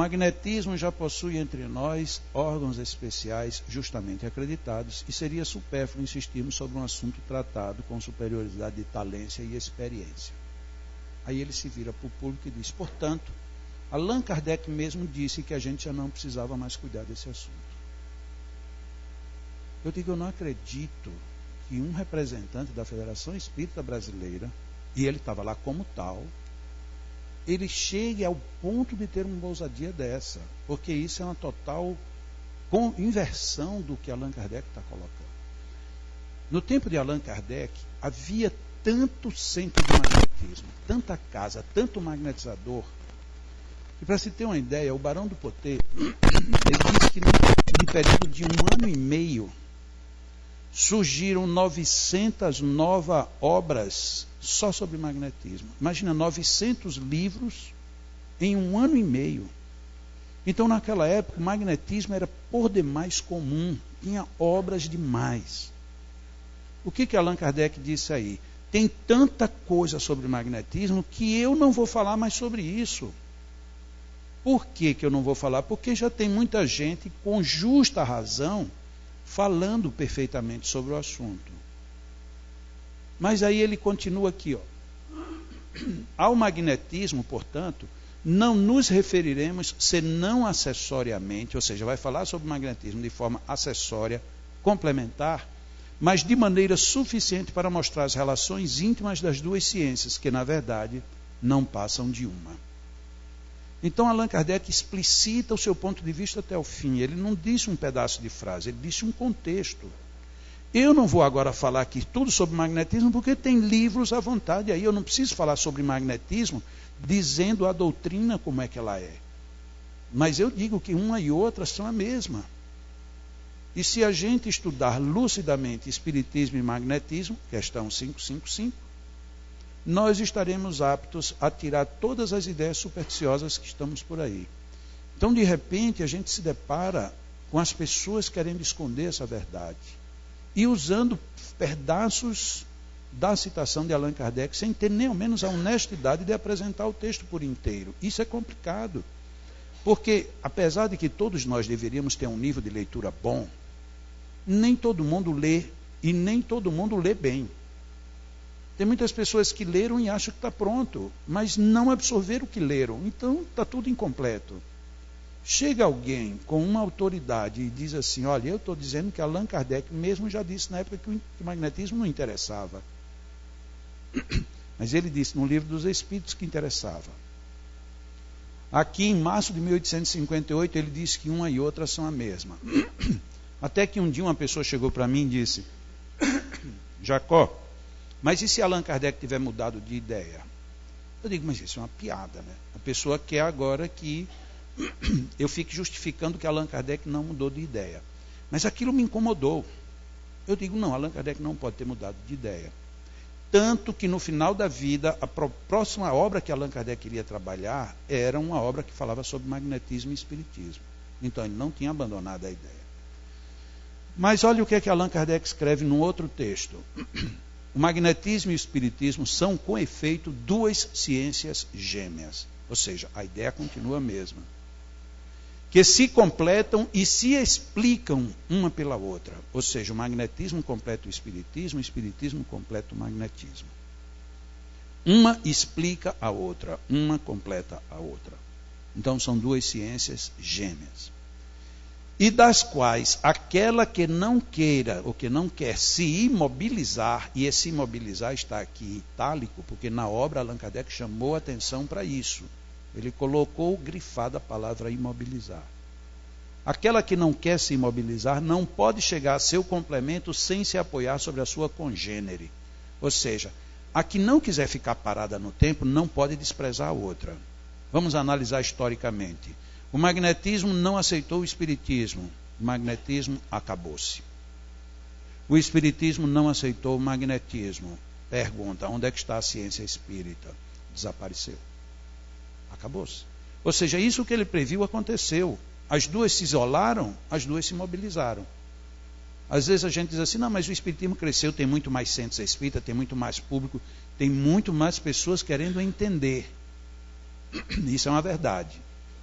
magnetismo já possui entre nós órgãos especiais justamente acreditados e seria supérfluo insistirmos sobre um assunto tratado com superioridade de talência e experiência. Aí ele se vira para o público e diz, portanto, Allan Kardec mesmo disse que a gente já não precisava mais cuidar desse assunto. Eu digo, eu não acredito que um representante da Federação Espírita Brasileira, e ele estava lá como tal, ele chegue ao ponto de ter uma ousadia dessa, porque isso é uma total inversão do que Allan Kardec está colocando. No tempo de Allan Kardec, havia tanto centro de magnetismo, tanta casa, tanto magnetizador, que para se ter uma ideia, o Barão do Potê, ele disse que no período de 1 ano e meio, surgiram 900 novas obras só sobre magnetismo. Imagina, 900 livros em 1 ano e meio. Então, naquela época, o magnetismo era por demais comum, tinha obras demais. O que Allan Kardec disse aí? Tem tanta coisa sobre magnetismo que eu não vou falar mais sobre isso. Por que eu não vou falar? Porque já tem muita gente com justa razão falando perfeitamente sobre o assunto. Mas aí ele continua aqui, ó. Ao magnetismo, portanto, não nos referiremos senão acessoriamente, ou seja, vai falar sobre o magnetismo de forma acessória, complementar, mas de maneira suficiente para mostrar as relações íntimas das duas ciências, que na verdade não passam de uma. Então Allan Kardec explicita o seu ponto de vista até o fim. Ele não disse um pedaço de frase, ele disse um contexto. Eu não vou agora falar aqui tudo sobre magnetismo, porque tem livros à vontade aí. Eu não preciso falar sobre magnetismo dizendo a doutrina como é que ela é. Mas eu digo que uma e outra são a mesma. E se a gente estudar lucidamente espiritismo e magnetismo, questão 555, nós estaremos aptos a tirar todas as ideias supersticiosas que estamos por aí. Então, de repente, a gente se depara com as pessoas querendo esconder essa verdade e usando pedaços da citação de Allan Kardec sem ter nem ao menos a honestidade de apresentar o texto por inteiro. Isso é complicado, porque apesar de que todos nós deveríamos ter um nível de leitura bom, nem todo mundo lê e nem todo mundo lê bem. Tem muitas pessoas que leram e acham que está pronto, mas não absorveram o que leram. Então está tudo incompleto. Chega alguém com uma autoridade e diz assim, olha, eu estou dizendo que Allan Kardec mesmo já disse na época que o magnetismo não interessava. Mas ele disse no Livro dos Espíritos que interessava. Aqui em março de 1858 ele disse que uma e outra são a mesma. Até que um dia uma pessoa chegou para mim e disse, Jacó, mas e se Allan Kardec tiver mudado de ideia? Eu digo, mas isso é uma piada, né? A pessoa quer agora que eu fique justificando que Allan Kardec não mudou de ideia. Mas aquilo me incomodou. Eu digo, não, Allan Kardec não pode ter mudado de ideia. Tanto que no final da vida, a próxima obra que Allan Kardec queria trabalhar era uma obra que falava sobre magnetismo e espiritismo. Então ele não tinha abandonado a ideia. Mas olha o que é que Allan Kardec escreve num outro texto. O magnetismo e o espiritismo são, com efeito, duas ciências gêmeas. Ou seja, a ideia continua a mesma. Que se completam e se explicam uma pela outra. Ou seja, o magnetismo completa o espiritismo completa o magnetismo. Uma explica a outra, uma completa a outra. Então são duas ciências gêmeas. E das quais aquela que não queira ou que não quer se imobilizar, e esse imobilizar está aqui em itálico, porque na obra Allan Kardec chamou a atenção para isso. Ele colocou grifada a palavra imobilizar. Aquela que não quer se imobilizar não pode chegar a seu complemento sem se apoiar sobre a sua congênere. Ou seja, a que não quiser ficar parada no tempo não pode desprezar a outra. Vamos analisar historicamente. O magnetismo não aceitou o espiritismo. O magnetismo acabou-se. O espiritismo não aceitou o magnetismo. Pergunta, onde é que está a ciência espírita? Desapareceu. Acabou-se. Ou seja, isso que ele previu aconteceu. As duas se isolaram, as duas se mobilizaram. Às vezes a gente diz assim, não, mas o espiritismo cresceu, tem muito mais centros espíritas, tem muito mais público, tem muito mais pessoas querendo entender. Isso é uma verdade.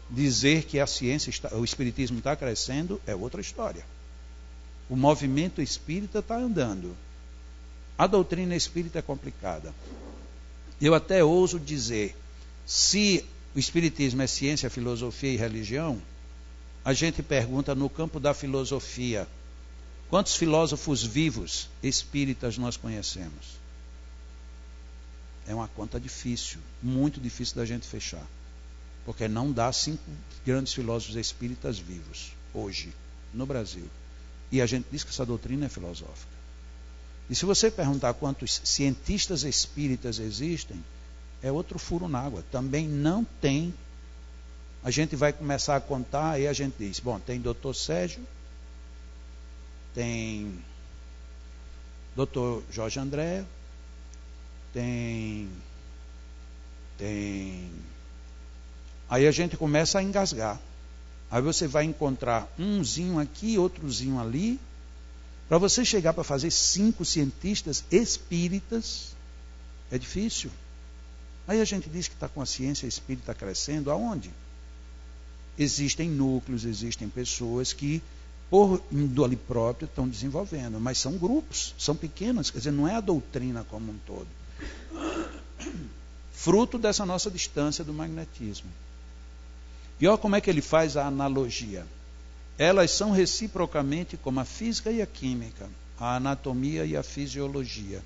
Dizer que a ciência, o espiritismo está crescendo é outra história. O movimento espírita está andando. A doutrina espírita é complicada. Eu até ouso dizer, se o espiritismo é ciência, filosofia e religião, a gente pergunta no campo da filosofia, quantos filósofos vivos espíritas nós conhecemos? É uma conta difícil, muito difícil da gente fechar. Porque não dá 5 grandes filósofos espíritas vivos, hoje, no Brasil. E a gente diz que essa doutrina é filosófica. E se você perguntar quantos cientistas espíritas existem, é outro furo na água. Também não tem. A gente vai começar a contar, e a gente diz, bom, tem Dr. Sérgio, tem Dr. Jorge André, tem... Aí a gente começa a engasgar. Aí você vai encontrar umzinho aqui, outrozinho ali. Para você chegar para fazer 5 cientistas espíritas, é difícil. Aí a gente diz que está com a ciência espírita crescendo. Aonde? Existem núcleos, existem pessoas que, por índole própria, estão desenvolvendo. Mas são grupos, são pequenos. Quer dizer, não é a doutrina como um todo. Fruto dessa nossa distância do magnetismo. E olha como é que ele faz a analogia. Elas são reciprocamente como a física e a química, a anatomia e a fisiologia.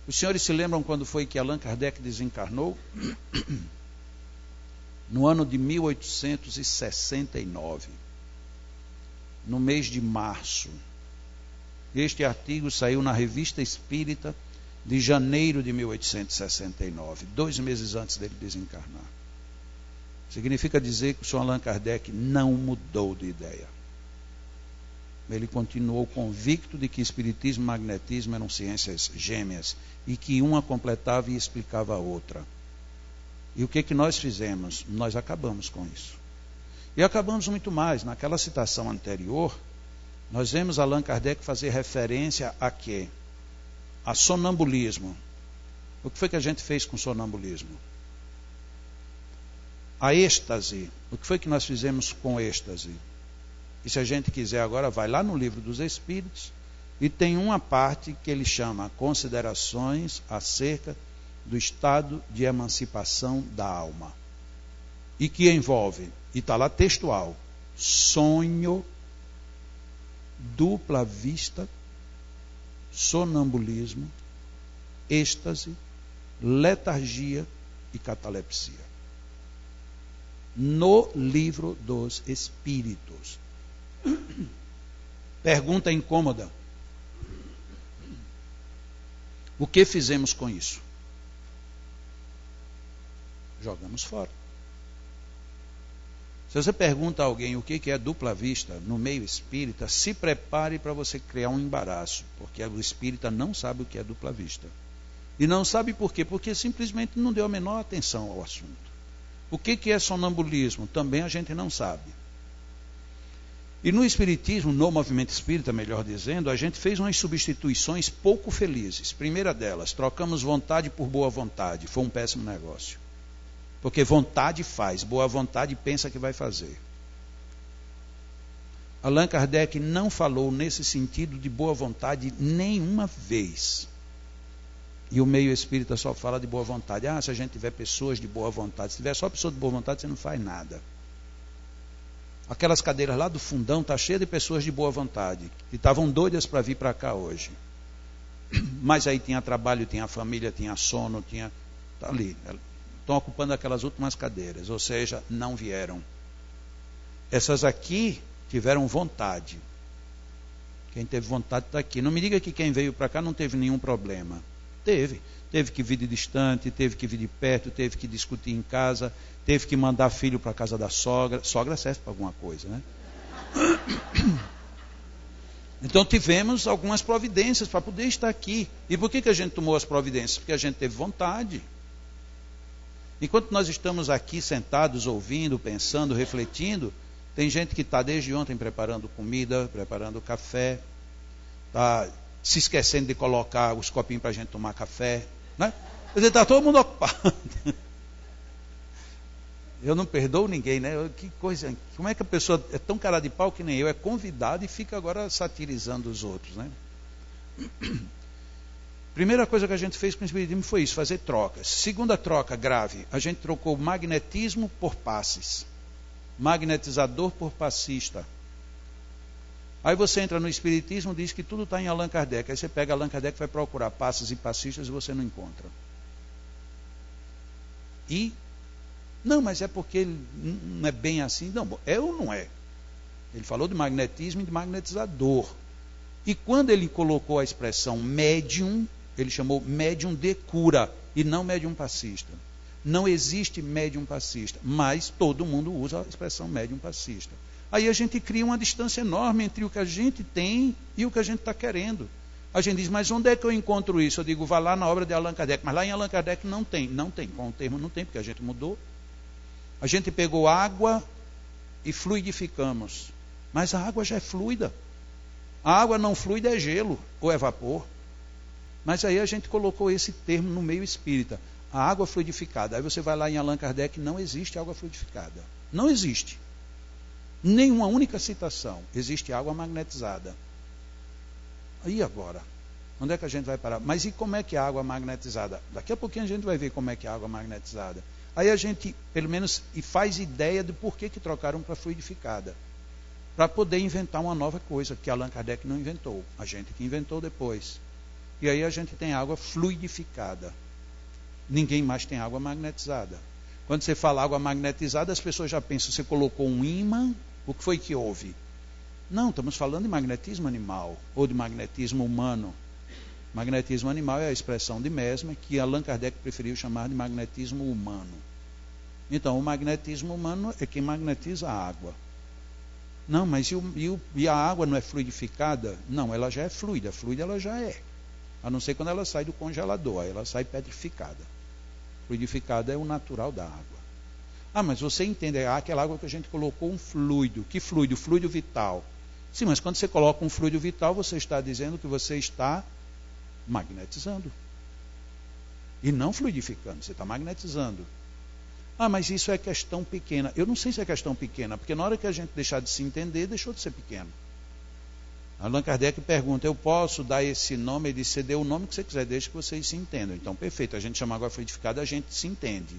Os senhores se lembram quando foi que Allan Kardec desencarnou? No ano de 1869, no mês de março. Este artigo saiu na Revista Espírita de janeiro de 1869, 2 meses antes dele desencarnar. Significa dizer que o senhor Allan Kardec não mudou de ideia. Ele continuou convicto de que espiritismo e magnetismo eram ciências gêmeas e que uma completava e explicava a outra. E o que nós fizemos? Nós acabamos com isso. E acabamos muito mais. Naquela citação anterior, nós vemos Allan Kardec fazer referência a quê? A sonambulismo. O que foi que a gente fez com o sonambulismo? A êxtase. O que foi que nós fizemos com êxtase? E se a gente quiser agora, vai lá no Livro dos Espíritos e tem uma parte que ele chama Considerações acerca do estado de emancipação da alma. E que envolve, e está lá textual, sonho, dupla vista, sonambulismo, êxtase, letargia e catalepsia. No Livro dos Espíritos. Pergunta incômoda. O que fizemos com isso? Jogamos fora. Se você pergunta a alguém o que é dupla vista no meio espírita, se prepare para você criar um embaraço, porque o espírita não sabe o que é dupla vista. E não sabe por quê? Porque simplesmente não deu a menor atenção ao assunto. O que é sonambulismo? Também a gente não sabe. E no espiritismo, no movimento espírita, melhor dizendo, a gente fez umas substituições pouco felizes. Primeira delas, trocamos vontade por boa vontade. Foi um péssimo negócio. Porque vontade faz, boa vontade pensa que vai fazer. Allan Kardec não falou nesse sentido de boa vontade nenhuma vez. E o meio espírita só fala de boa vontade. Se a gente tiver pessoas de boa vontade, se tiver só pessoas de boa vontade, você não faz nada. Aquelas cadeiras lá do fundão está cheia de pessoas de boa vontade, que estavam doidas para vir para cá hoje. Mas aí tinha trabalho, tinha família, tinha sono, tinha... Está ali. Estão ocupando aquelas últimas cadeiras, ou seja, não vieram. Essas aqui tiveram vontade. Quem teve vontade está aqui. Não me diga que quem veio para cá não teve nenhum problema. Teve que vir de distante, teve que vir de perto, teve que discutir em casa, teve que mandar filho para a casa da sogra. Sogra serve para alguma coisa, né? Então tivemos algumas providências para poder estar aqui. E por que a gente tomou as providências? Porque a gente teve vontade. Enquanto nós estamos aqui sentados, ouvindo, pensando, refletindo, tem gente que está desde ontem preparando comida, preparando café, está se esquecendo de colocar os copinhos para a gente tomar café, né? Quer dizer, está todo mundo ocupado. Eu não perdoo ninguém, né? Que coisa, como é que a pessoa é tão cara de pau que nem eu, é convidada e fica agora satirizando os outros, né? Primeira coisa que a gente fez com o Espiritismo foi isso, fazer trocas. Segunda troca grave, a gente trocou magnetismo por passes. Magnetizador por passista. Aí você entra no Espiritismo e diz que tudo está em Allan Kardec. Aí você pega Allan Kardec e vai procurar passes e passistas e você não encontra. E, não, mas é porque ele não é bem assim. Não, é ou não é? Ele falou de magnetismo e de magnetizador. E quando ele colocou a expressão médium, ele chamou médium de cura e não médium passista. Não existe médium passista, mas todo mundo usa a expressão médium passista. Aí a gente cria uma distância enorme entre o que a gente tem e o que a gente está querendo. A gente diz, mas onde é que eu encontro isso? Eu digo, vá lá na obra de Allan Kardec. Mas lá em Allan Kardec não tem. Não tem. Com o termo não tem, porque a gente mudou. A gente pegou água e fluidificamos. Mas a água já é fluida. A água não fluida é gelo ou é vapor. Mas aí a gente colocou esse termo no meio espírita. A água fluidificada. Aí você vai lá em Allan Kardec, não existe água fluidificada. Não existe. Nenhuma única citação. Existe água magnetizada. E agora? Onde é que a gente vai parar? Mas e como é que é a água magnetizada? Daqui a pouquinho a gente vai ver como é que é a água magnetizada. Aí a gente, pelo menos, faz ideia de por que trocaram para fluidificada. Para poder inventar uma nova coisa, que Allan Kardec não inventou. A gente que inventou depois. E aí a gente tem água fluidificada. Ninguém mais tem água magnetizada. Quando você fala água magnetizada, as pessoas já pensam, você colocou um ímã, o que foi que houve? Não, estamos falando de magnetismo animal, ou de magnetismo humano. Magnetismo animal é a expressão de Mesmer, que Allan Kardec preferiu chamar de magnetismo humano. Então, o magnetismo humano é quem magnetiza a água. Não, mas e a água não é fluidificada? Não, ela já é fluida. Fluida ela já é. A não ser quando ela sai do congelador, aí ela sai petrificada. Fluidificada é o natural da água. Ah, mas você entende, é aquela água que a gente colocou um fluido. Que fluido? Fluido vital. Sim, mas quando você coloca um fluido vital, você está dizendo que você está magnetizando. E não fluidificando, você está magnetizando. Ah, mas isso é questão pequena. Eu não sei se é questão pequena, porque na hora que a gente deixar de se entender, deixou de ser pequeno. Allan Kardec pergunta, eu posso dar esse nome? Ele disse, você dê o nome que você quiser, desde que vocês se entendam. Então, perfeito, a gente chama água fluidificada, a gente se entende.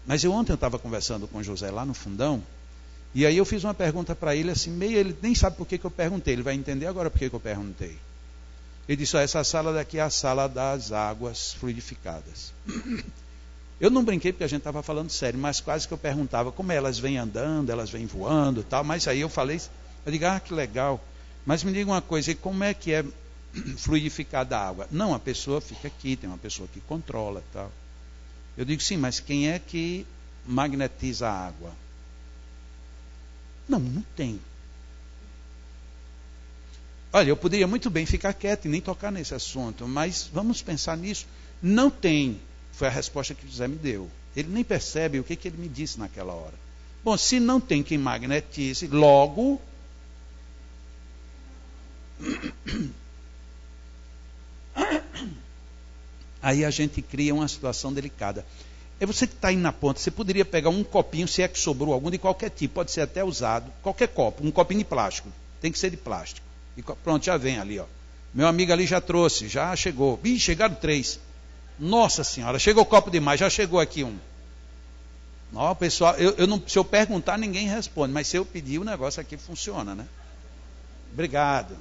Mas ontem eu estava conversando com o José lá no fundão, e aí eu fiz uma pergunta para ele, assim, meio ele nem sabe por que eu perguntei, ele vai entender agora por que eu perguntei. Ele disse, essa sala daqui é a sala das águas fluidificadas. Eu não brinquei porque a gente estava falando sério, mas quase que eu perguntava como elas vêm andando, elas vêm voando e tal, mas aí eu falei, eu digo, que legal. Mas me diga uma coisa, e como é que é fluidificada a água? Não, a pessoa fica aqui, tem uma pessoa que controla e tal. Eu digo, sim, mas quem é que magnetiza a água? Não, não tem. Olha, eu poderia muito bem ficar quieto e nem tocar nesse assunto, mas vamos pensar nisso. Não tem, foi a resposta que José me deu. Ele nem percebe o que ele me disse naquela hora. Bom, se não tem quem magnetize, logo... Aí a gente cria uma situação delicada. É você que está aí na ponta, você poderia pegar um copinho, se é que sobrou algum, de qualquer tipo, pode ser até usado, qualquer copo, um copinho de plástico, tem que ser de plástico. E pronto, já vem ali, ó. Meu amigo ali já trouxe, já chegou. Ih, chegaram 3. Nossa senhora, chegou copo demais, já chegou aqui um. Não, pessoal, se eu perguntar, ninguém responde, mas se eu pedir, o negócio aqui funciona, né? Obrigado.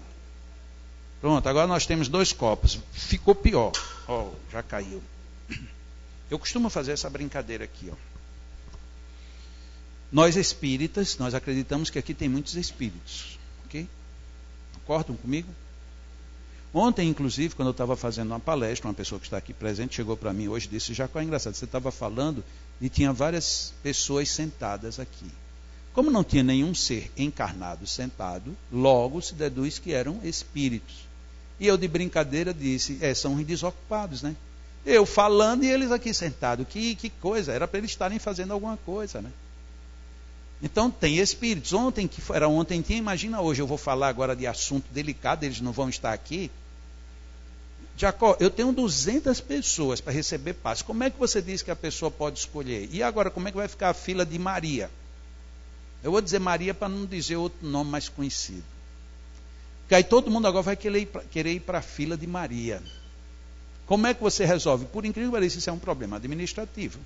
Pronto, agora nós temos 2 copos. Ficou pior. Ó, já caiu. Eu costumo fazer essa brincadeira aqui, ó. Nós espíritas, nós acreditamos que aqui tem muitos espíritos. Ok? Concordam comigo? Ontem, inclusive, quando eu estava fazendo uma palestra, uma pessoa que está aqui presente chegou para mim hoje e disse, Jacó, é engraçado, você estava falando e tinha várias pessoas sentadas aqui. Como não tinha nenhum ser encarnado sentado, logo se deduz que eram espíritos. E eu de brincadeira disse, são os desocupados, né? Eu falando e eles aqui sentados. Que coisa, era para eles estarem fazendo alguma coisa, né? Então tem espíritos. Ontem, que era ontem, imagina hoje, eu vou falar agora de assunto delicado, eles não vão estar aqui. Jacó, eu tenho 200 pessoas para receber passe. Como é que você diz que a pessoa pode escolher? E agora, como é que vai ficar a fila de Maria? Eu vou dizer Maria para não dizer outro nome mais conhecido. Porque aí todo mundo agora vai querer ir para a fila de Maria. Como é que você resolve? Por incrível que pareça, isso é um problema administrativo.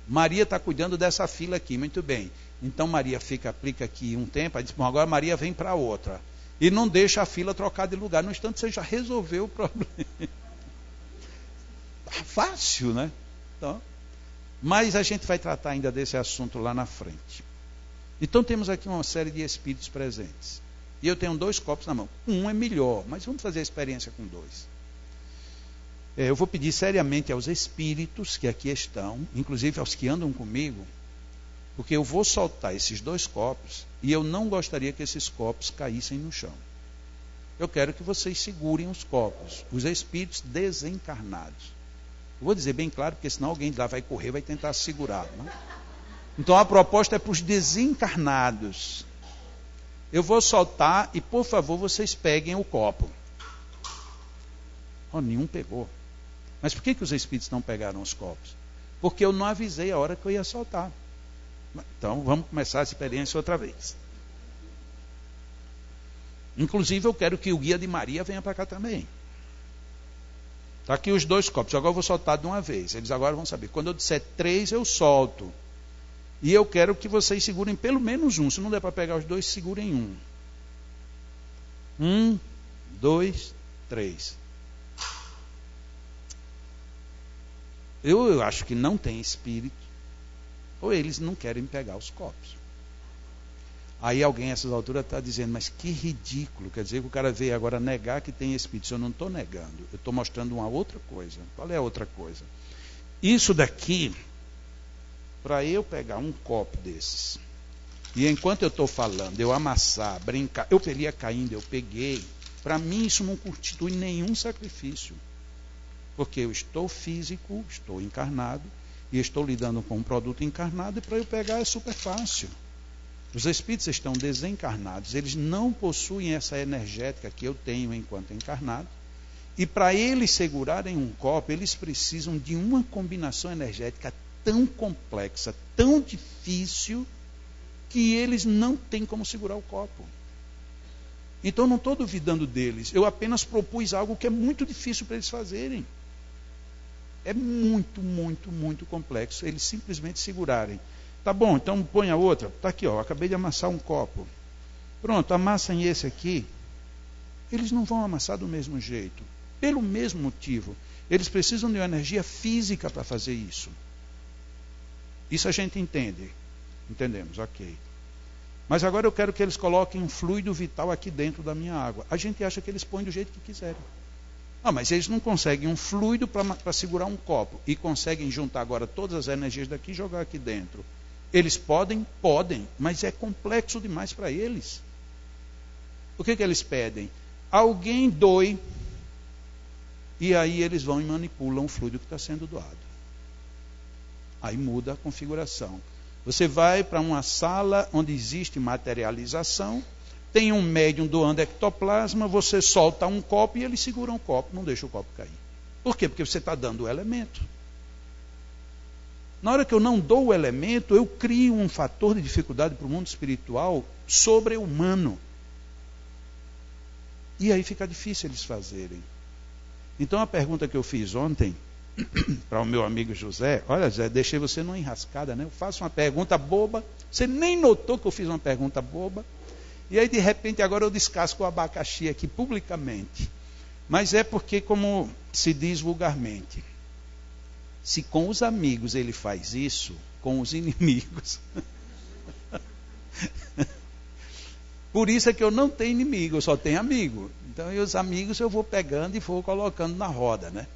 Maria está cuidando dessa fila aqui, muito bem. Então Maria aplica aqui um tempo, aí diz, bom, agora Maria vem para outra. E não deixa a fila trocar de lugar. No instante você já resolveu o problema. Fácil, né? Então, mas a gente vai tratar ainda desse assunto lá na frente. Então temos aqui uma série de espíritos presentes. E eu tenho 2 copos na mão. Um é melhor, mas vamos fazer a experiência com 2. Eu vou pedir seriamente aos espíritos que aqui estão, inclusive aos que andam comigo, porque eu vou soltar esses 2 copos e eu não gostaria que esses copos caíssem no chão. Eu quero que vocês segurem os copos, os espíritos desencarnados. Eu vou dizer bem claro, porque senão alguém de lá vai correr, vai tentar segurar. Né? Então a proposta é para os desencarnados. Eu vou soltar e, por favor, vocês peguem o copo. Nenhum pegou. Mas por que os espíritos não pegaram os copos? Porque eu não avisei a hora que eu ia soltar. Então, vamos começar a experiência outra vez. Inclusive, eu quero que o guia de Maria venha para cá também. Está aqui os 2 copos. Agora eu vou soltar de uma vez. Eles agora vão saber. Quando eu disser 3, eu solto. E eu quero que vocês segurem pelo menos um. Se não der para pegar os 2, segurem um. 1, 2, 3. Eu acho que não tem espírito, ou eles não querem pegar os copos. Aí alguém a essas alturas está dizendo, mas que ridículo, quer dizer que o cara veio agora negar que tem espírito. Eu não estou negando, eu estou mostrando uma outra coisa. Qual é a outra coisa? Isso daqui, para eu pegar um copo desses, e enquanto eu estou falando, eu amassar, brincar, eu pelia caindo, eu peguei, para mim isso não constitui nenhum sacrifício. Porque eu estou físico, estou encarnado, e estou lidando com um produto encarnado, e para eu pegar é super fácil. Os espíritos estão desencarnados, eles não possuem essa energética que eu tenho enquanto encarnado, e para eles segurarem um copo, eles precisam de uma combinação energética tão complexa, tão difícil, que eles não têm como segurar o copo. Então não estou duvidando deles, eu apenas propus algo que é muito difícil para eles fazerem. É muito, muito, muito complexo eles simplesmente segurarem. Tá bom, então põe a outra. Está aqui, ó, acabei de amassar um copo. Pronto, amassem esse aqui. Eles não vão amassar do mesmo jeito. Pelo mesmo motivo. Eles precisam de uma energia física para fazer isso. Isso a gente entende. Entendemos, ok. Mas agora eu quero que eles coloquem um fluido vital aqui dentro da minha água. A gente acha que eles põem do jeito que quiserem. Mas eles não conseguem um fluido para segurar um copo e conseguem juntar agora todas as energias daqui e jogar aqui dentro. Eles podem, mas é complexo demais para eles. O que eles pedem? Alguém doe e aí eles vão e manipulam o fluido que está sendo doado. Aí muda a configuração. Você vai para uma sala onde existe materialização, tem um médium doando ectoplasma, você solta um copo e ele segura um copo, não deixa o copo cair. Por quê? Porque você está dando o elemento. Na hora que eu não dou o elemento, eu crio um fator de dificuldade para o mundo espiritual sobre-humano. E aí fica difícil eles fazerem. Então a pergunta que eu fiz ontem para o meu amigo José, olha José, deixei você numa enrascada, né? Eu faço uma pergunta boba, você nem notou que eu fiz uma pergunta boba, e aí de repente agora eu descasco o abacaxi aqui publicamente. Mas é porque, como se diz vulgarmente, se com os amigos ele faz isso, com os inimigos. Por isso é que eu não tenho inimigo, eu só tenho amigo. Então, e os amigos eu vou pegando e vou colocando na roda, né?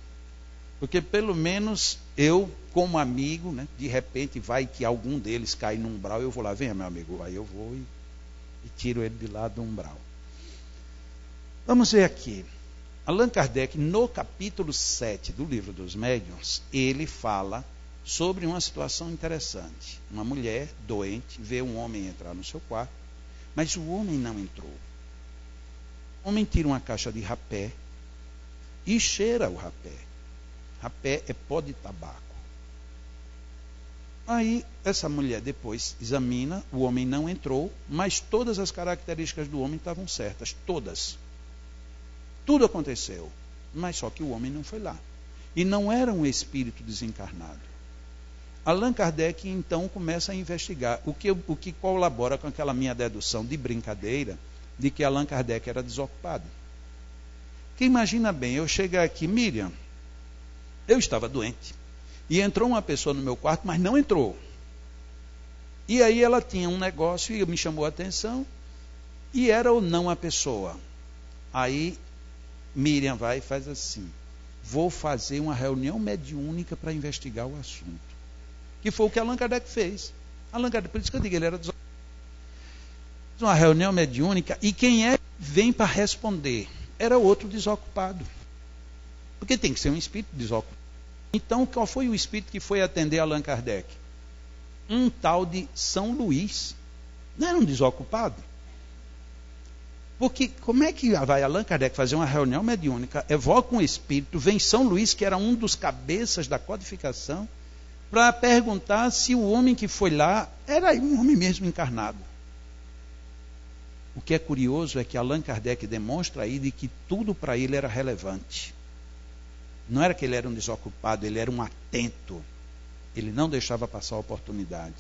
Porque pelo menos eu, como amigo, né, de repente vai que algum deles cai no umbral, eu vou lá, venha meu amigo, aí eu vou e tiro ele de lá do umbral. Vamos ver aqui. Allan Kardec, no capítulo 7 do Livro dos Médiuns, ele fala sobre uma situação interessante. Uma mulher doente vê um homem entrar no seu quarto, mas o homem não entrou. O homem tira uma caixa de rapé e cheira o rapé. Rapé é pó de tabaco. Aí essa mulher depois examina, o homem não entrou, mas todas as características do homem estavam certas, todas. Tudo aconteceu, mas só que o homem não foi lá. E não era um espírito desencarnado. Allan Kardec então começa a investigar, o que colabora com aquela minha dedução de brincadeira, de que Allan Kardec era desocupado. Que imagina bem, eu chegar aqui, Miriam, eu estava doente, e entrou uma pessoa no meu quarto, mas não entrou. E aí ela tinha um negócio e me chamou a atenção, e era ou não a pessoa. Aí Miriam vai e faz assim: vou fazer uma reunião mediúnica para investigar o assunto. Que foi o que Allan Kardec fez. Allan Kardec, por isso que eu digo, ele era desocupado. Uma reunião mediúnica, e quem vem para responder? Era outro desocupado. Porque tem que ser um espírito desocupado. Então, qual foi o espírito que foi atender Allan Kardec? Um tal de São Luís. Não era um desocupado? Porque como é que vai Allan Kardec fazer uma reunião mediúnica, evoca um espírito, vem São Luís, que era um dos cabeças da codificação, para perguntar se o homem que foi lá era um homem mesmo encarnado. O que é curioso é que Allan Kardec demonstra aí de que tudo para ele era relevante. Não era que ele era um desocupado, ele era um atento. Ele não deixava passar a oportunidade.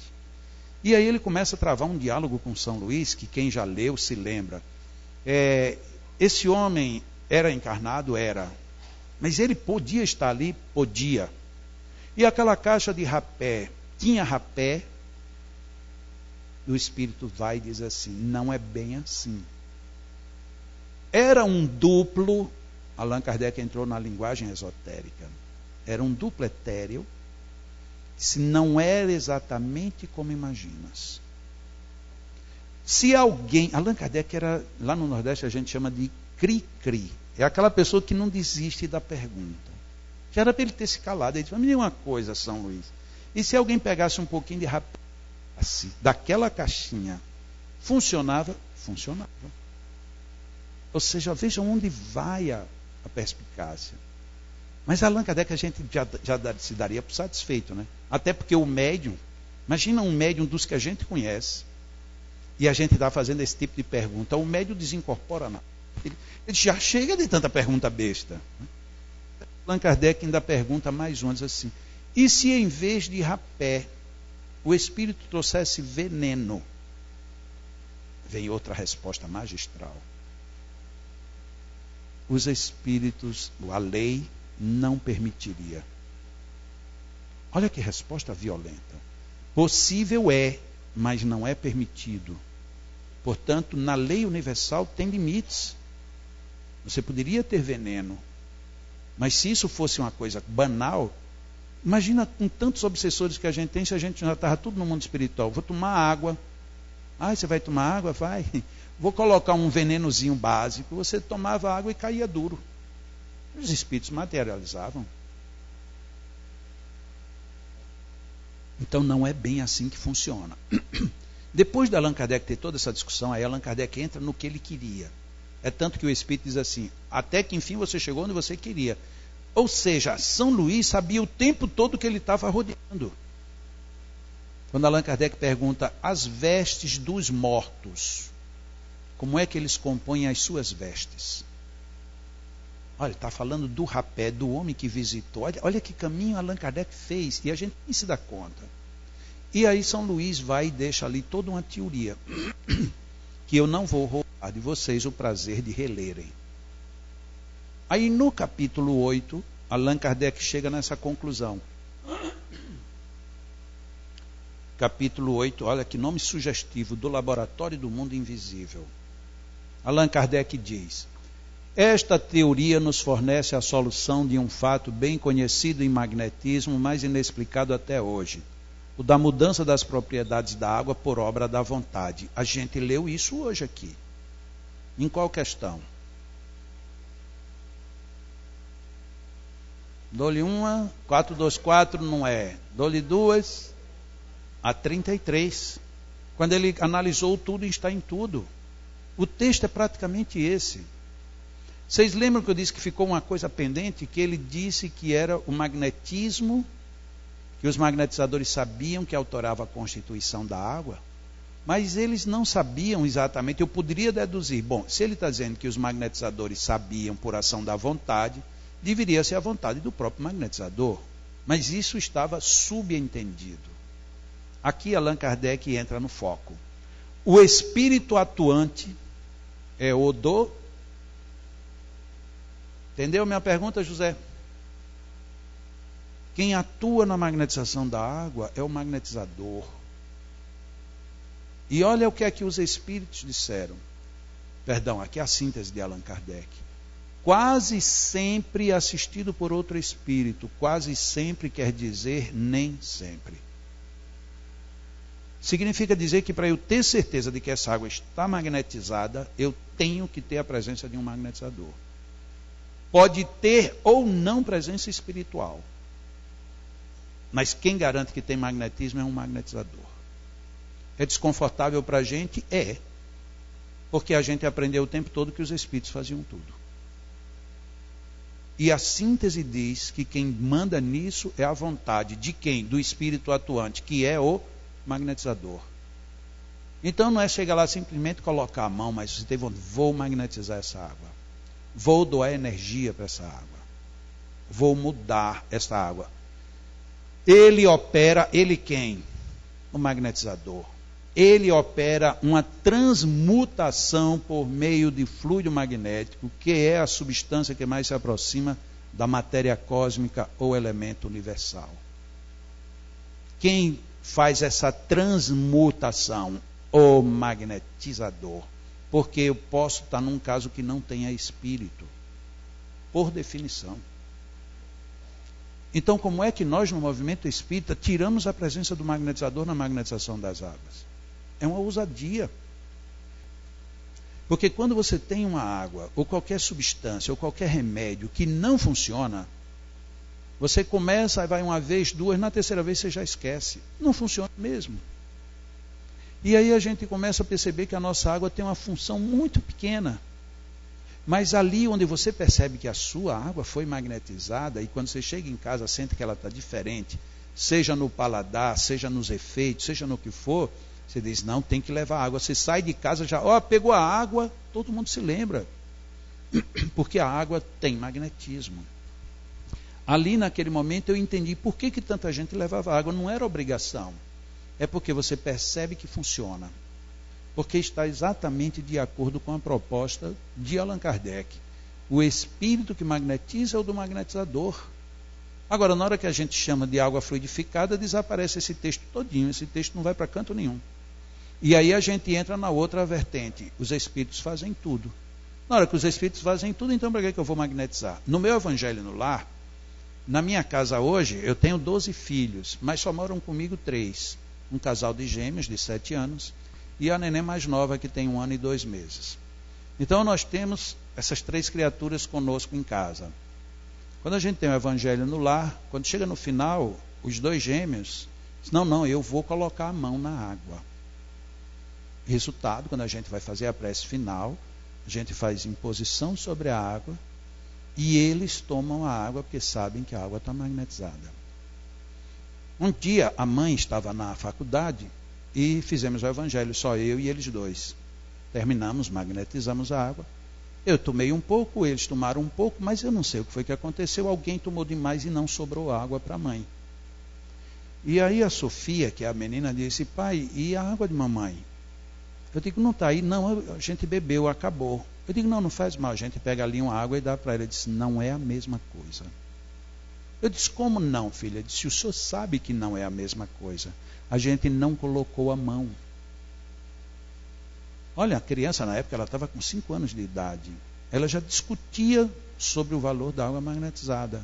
E aí ele começa a travar um diálogo com São Luís, que quem já leu se lembra. Esse homem era encarnado? Era. Mas ele podia estar ali? Podia. E aquela caixa de rapé, tinha rapé? E o espírito vai e diz assim: não é bem assim. Era um duplo, Allan Kardec entrou na linguagem esotérica, era um duplo etéreo, se não era exatamente como imaginas. Se alguém, Allan Kardec era, lá no Nordeste a gente chama de cri-cri, é aquela pessoa que não desiste da pergunta. Já era para ele ter se calado. Ele disse: me diga uma coisa, São Luís, e se alguém pegasse um pouquinho de rapé daquela caixinha, funcionava? Funcionava. Ou seja, vejam onde vai a perspicácia. Mas Allan Kardec a gente já se daria por satisfeito, né? Até porque o médium, imagina um médium dos que a gente conhece, e a gente está fazendo esse tipo de pergunta, o médium desincorpora nada. Ele já chega de tanta pergunta besta. Allan Kardec ainda pergunta mais uma, diz assim: e se em vez de rapé, o espírito trouxesse veneno? Vem outra resposta magistral. Os espíritos, a lei não permitiria. Olha que resposta violenta. Possível é, mas não é permitido. Portanto, na lei universal tem limites. Você poderia ter veneno, mas se isso fosse uma coisa banal, imagina com tantos obsessores que a gente tem, se a gente já estava tudo no mundo espiritual. Vou tomar água. Ah, você vai tomar água? Vai. Vou colocar um venenozinho básico. Você tomava água e caía duro. Os espíritos materializavam. Então não é bem assim que funciona. Depois de Allan Kardec ter toda essa discussão, aí Allan Kardec entra no que ele queria. É tanto que o espírito diz assim: até que enfim você chegou onde você queria. Ou seja, São Luís sabia o tempo todo que ele estava rodeando. Quando Allan Kardec pergunta: as vestes dos mortos, como é que eles compõem as suas vestes? Olha, está falando do rapé, do homem que visitou. Olha que caminho Allan Kardec fez, e a gente nem se dá conta. E aí São Luís vai e deixa ali toda uma teoria, que eu não vou roubar de vocês o prazer de relerem. Aí no capítulo 8, Allan Kardec chega nessa conclusão. Capítulo 8, olha que nome sugestivo, do Laboratório do Mundo Invisível. Allan Kardec diz: esta teoria nos fornece a solução de um fato bem conhecido em magnetismo, mas inexplicado até hoje: o da mudança das propriedades da água por obra da vontade. A gente leu isso hoje aqui. Em qual questão? Dou-lhe uma, 424 não é. Dou-lhe duas, a 33. Quando ele analisou tudo, está em tudo. O texto é praticamente esse. Vocês lembram que eu disse que ficou uma coisa pendente? Que ele disse que era o magnetismo, que os magnetizadores sabiam que alterava a constituição da água, mas eles não sabiam exatamente. Eu poderia deduzir, bom, se ele está dizendo que os magnetizadores sabiam por ação da vontade, deveria ser a vontade do próprio magnetizador, mas isso estava subentendido. Aqui Allan Kardec entra no foco. O espírito atuante é o do... Entendeu minha pergunta, José? Quem atua na magnetização da água é o magnetizador. E olha o que é que os espíritos disseram. Perdão, aqui é a síntese de Allan Kardec. Quase sempre assistido por outro espírito. Quase sempre quer dizer nem sempre. Significa dizer que para eu ter certeza de que essa água está magnetizada, eu tenho que ter a presença de um magnetizador. Pode ter ou não presença espiritual. Mas quem garante que tem magnetismo é um magnetizador. É desconfortável para a gente? É. Porque a gente aprendeu o tempo todo que os espíritos faziam tudo. E a síntese diz que quem manda nisso é a vontade de quem? Do espírito atuante, que é o magnetizador. Então não é chegar lá simplesmente colocar a mão, mas você tem vontade, vou magnetizar essa água. Vou doar energia para essa água. Vou mudar essa água. Ele opera, ele quem? O magnetizador. Ele opera uma transmutação por meio de fluido magnético, que é a substância que mais se aproxima da matéria cósmica ou elemento universal. Quem faz essa transmutação? O magnetizador. Porque eu posso estar num caso que não tenha espírito, por definição. Então, como é que nós, no movimento espírita, tiramos a presença do magnetizador na magnetização das águas? É uma ousadia. Porque quando você tem uma água, ou qualquer substância, ou qualquer remédio que não funciona, você começa, vai uma vez, duas, na terceira vez você já esquece. Não funciona mesmo. E aí a gente começa a perceber que a nossa água tem uma função muito pequena. Mas ali onde você percebe que a sua água foi magnetizada, e quando você chega em casa sente que ela está diferente, seja no paladar, seja nos efeitos, seja no que for, você diz, não, tem que levar água. Você sai de casa, já, pegou a água, todo mundo se lembra. Porque a água tem magnetismo. Ali naquele momento eu entendi por que tanta gente levava água. Não era obrigação. É porque você percebe que funciona. Porque está exatamente de acordo com a proposta de Allan Kardec. O espírito que magnetiza é o do magnetizador. Agora, na hora que a gente chama de água fluidificada, desaparece esse texto todinho. Esse texto não vai para canto nenhum. E aí a gente entra na outra vertente. Os espíritos fazem tudo. Na hora que os espíritos fazem tudo, então para que eu vou magnetizar? No meu Evangelho no Lar, na minha casa hoje, eu tenho 12 filhos, mas só moram comigo 3. Um casal de gêmeos de 7 anos e a neném mais nova que tem 1 ano e 2 meses. Então nós temos essas 3 criaturas conosco em casa. Quando a gente tem o Evangelho no Lar, quando chega no final, os 2 gêmeos dizem, não, eu vou colocar a mão na água. Resultado, quando a gente vai fazer a prece final, a gente faz imposição sobre a água e eles tomam a água porque sabem que a água está magnetizada. Um dia a mãe estava na faculdade e fizemos o Evangelho, só eu e eles 2. Terminamos, magnetizamos a água. Eu tomei um pouco, eles tomaram um pouco, mas eu não sei o que foi que aconteceu. Alguém tomou demais e não sobrou água para a mãe. E aí a Sofia, que é a menina, disse, pai, e a água de mamãe? Eu digo, não está aí. Não, a gente bebeu, acabou. Eu digo, não faz mal, a gente pega ali uma água e dá para ela. Ele disse, não é a mesma coisa. Eu disse, como não, filha? Ele disse, o senhor sabe que não é a mesma coisa. A gente não colocou a mão. Olha, a criança na época, ela estava com 5 anos de idade. Ela já discutia sobre o valor da água magnetizada.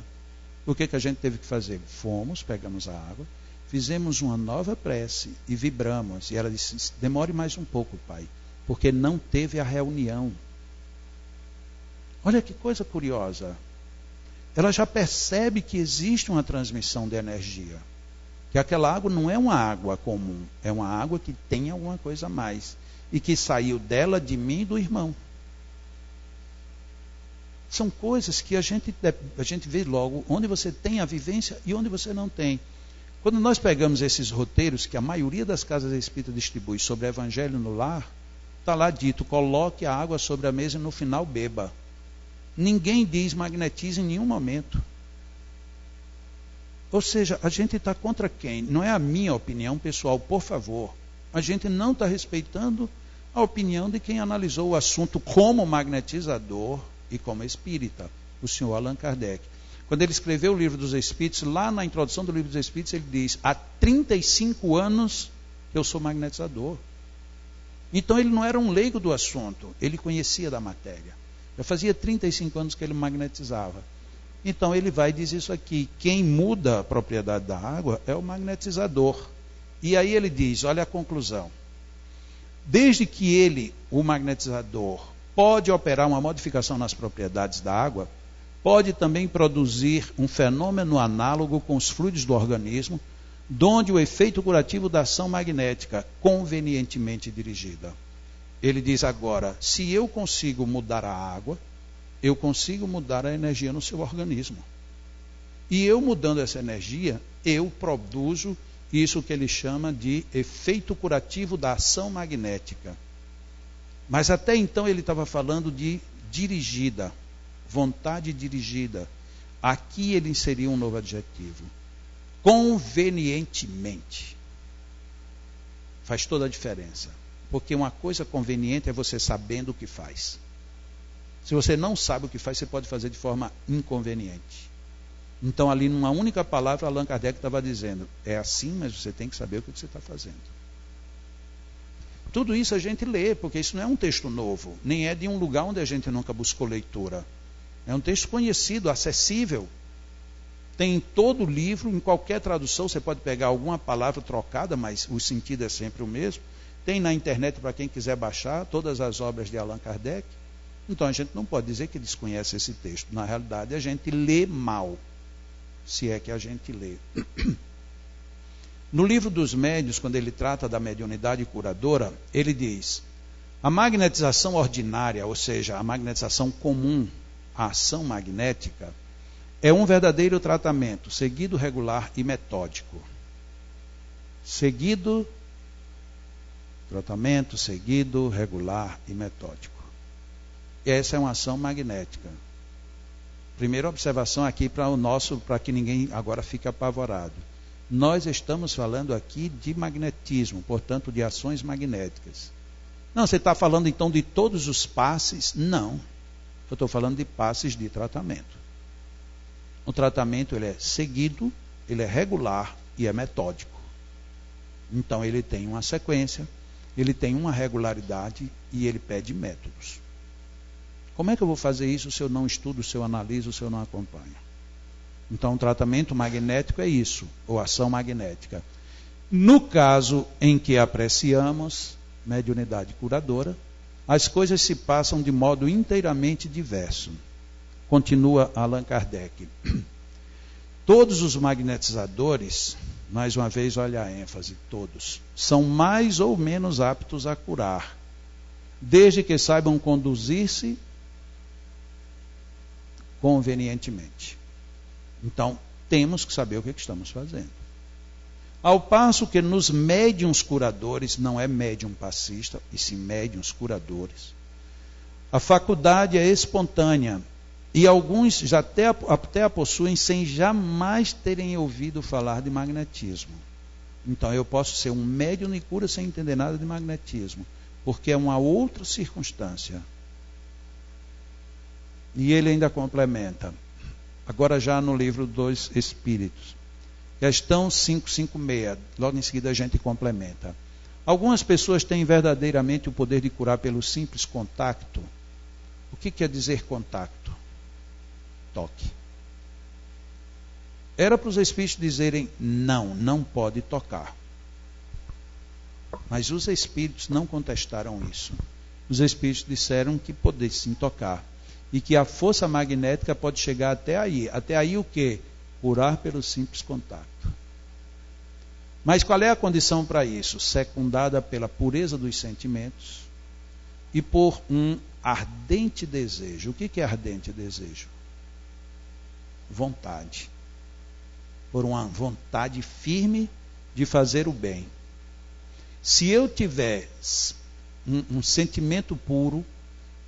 O que a gente teve que fazer? Fomos, pegamos a água, fizemos uma nova prece e vibramos. E ela disse, demore mais um pouco, pai, porque não teve a reunião. Olha que coisa curiosa. Ela já percebe que existe uma transmissão de energia. Que aquela água não é uma água comum, é uma água que tem alguma coisa a mais. E que saiu dela, de mim e do irmão. São coisas que a gente vê logo onde você tem a vivência e onde você não tem. Quando nós pegamos esses roteiros que a maioria das casas espíritas distribui sobre o Evangelho no Lar, está lá dito, coloque a água sobre a mesa e no final beba. Ninguém diz magnetize em nenhum momento. Ou seja, a gente está contra quem? Não é a minha opinião pessoal, por favor. A gente não está respeitando a opinião de quem analisou o assunto como magnetizador e como espírita, o senhor Allan Kardec. Quando ele escreveu o Livro dos Espíritos, lá na introdução do Livro dos Espíritos, ele diz, há 35 anos que eu sou magnetizador. Então ele não era um leigo do assunto, ele conhecia da matéria. Já fazia 35 anos que ele magnetizava. Então ele vai e diz isso aqui, quem muda a propriedade da água é o magnetizador. E aí ele diz, olha a conclusão. Desde que ele, o magnetizador, pode operar uma modificação nas propriedades da água, pode também produzir um fenômeno análogo com os fluidos do organismo, donde o efeito curativo da ação magnética, convenientemente dirigida. Ele diz agora, se eu consigo mudar a água, eu consigo mudar a energia no seu organismo. E eu mudando essa energia, eu produzo isso que ele chama de efeito curativo da ação magnética. Mas até então ele estava falando de dirigida, vontade dirigida. Aqui ele inseriu um novo adjetivo. Convenientemente. Faz toda a diferença. Porque uma coisa conveniente é você sabendo o que faz. Se você não sabe o que faz, você pode fazer de forma inconveniente. Então ali numa única palavra, Allan Kardec estava dizendo, é assim, mas você tem que saber o que você está fazendo. Tudo isso a gente lê, porque isso não é um texto novo, nem é de um lugar onde a gente nunca buscou leitura. É um texto conhecido, acessível. Tem em todo o livro, em qualquer tradução, você pode pegar alguma palavra trocada, mas o sentido é sempre o mesmo. Tem na internet para quem quiser baixar todas as obras de Allan Kardec. Então a gente não pode dizer que desconhece esse texto. Na realidade, a gente lê mal, se é que a gente lê. No livro dos médiuns, quando ele trata da mediunidade curadora, ele diz, a magnetização ordinária, ou seja, a magnetização comum, a ação magnética, é um verdadeiro tratamento, seguido, regular e metódico. Tratamento seguido, regular e metódico. Essa é uma ação magnética. Primeira observação aqui para que ninguém agora fique apavorado. Nós estamos falando aqui de magnetismo, portanto de ações magnéticas. Não, você está falando então de todos os passes? Não. Eu estou falando de passes de tratamento. O tratamento ele é seguido, ele é regular e é metódico. Então ele tem uma sequência, ele tem uma regularidade e ele pede métodos. Como é que eu vou fazer isso se eu não estudo, se eu analiso, se eu não acompanho? Então o tratamento magnético é isso, ou ação magnética. No caso em que apreciamos mediunidade curadora, as coisas se passam de modo inteiramente diverso. Continua Allan Kardec. Todos os magnetizadores, mais uma vez olha a ênfase, todos, são mais ou menos aptos a curar, desde que saibam conduzir-se convenientemente. Então, temos que saber o que estamos fazendo. Ao passo que nos médiuns curadores, não é médium passista, e sim médiuns curadores, a faculdade é espontânea, e alguns já até a possuem sem jamais terem ouvido falar de magnetismo. Então eu posso ser um médium de cura sem entender nada de magnetismo, porque é uma outra circunstância. E ele ainda complementa, agora já no livro dos Espíritos, questão 556, logo em seguida a gente complementa. Algumas pessoas têm verdadeiramente o poder de curar pelo simples contato. O que quer dizer contato? Toque. Era para os espíritos dizerem, não pode tocar. Mas os espíritos não contestaram isso. Os espíritos disseram que poderia sim tocar. E que a força magnética pode chegar até aí. Até aí o quê? Curar pelo simples contato. Mas qual é a condição para isso? Secundada pela pureza dos sentimentos e por um ardente desejo. O que é ardente desejo? Vontade. Por uma vontade firme de fazer o bem. Se eu tiver um sentimento puro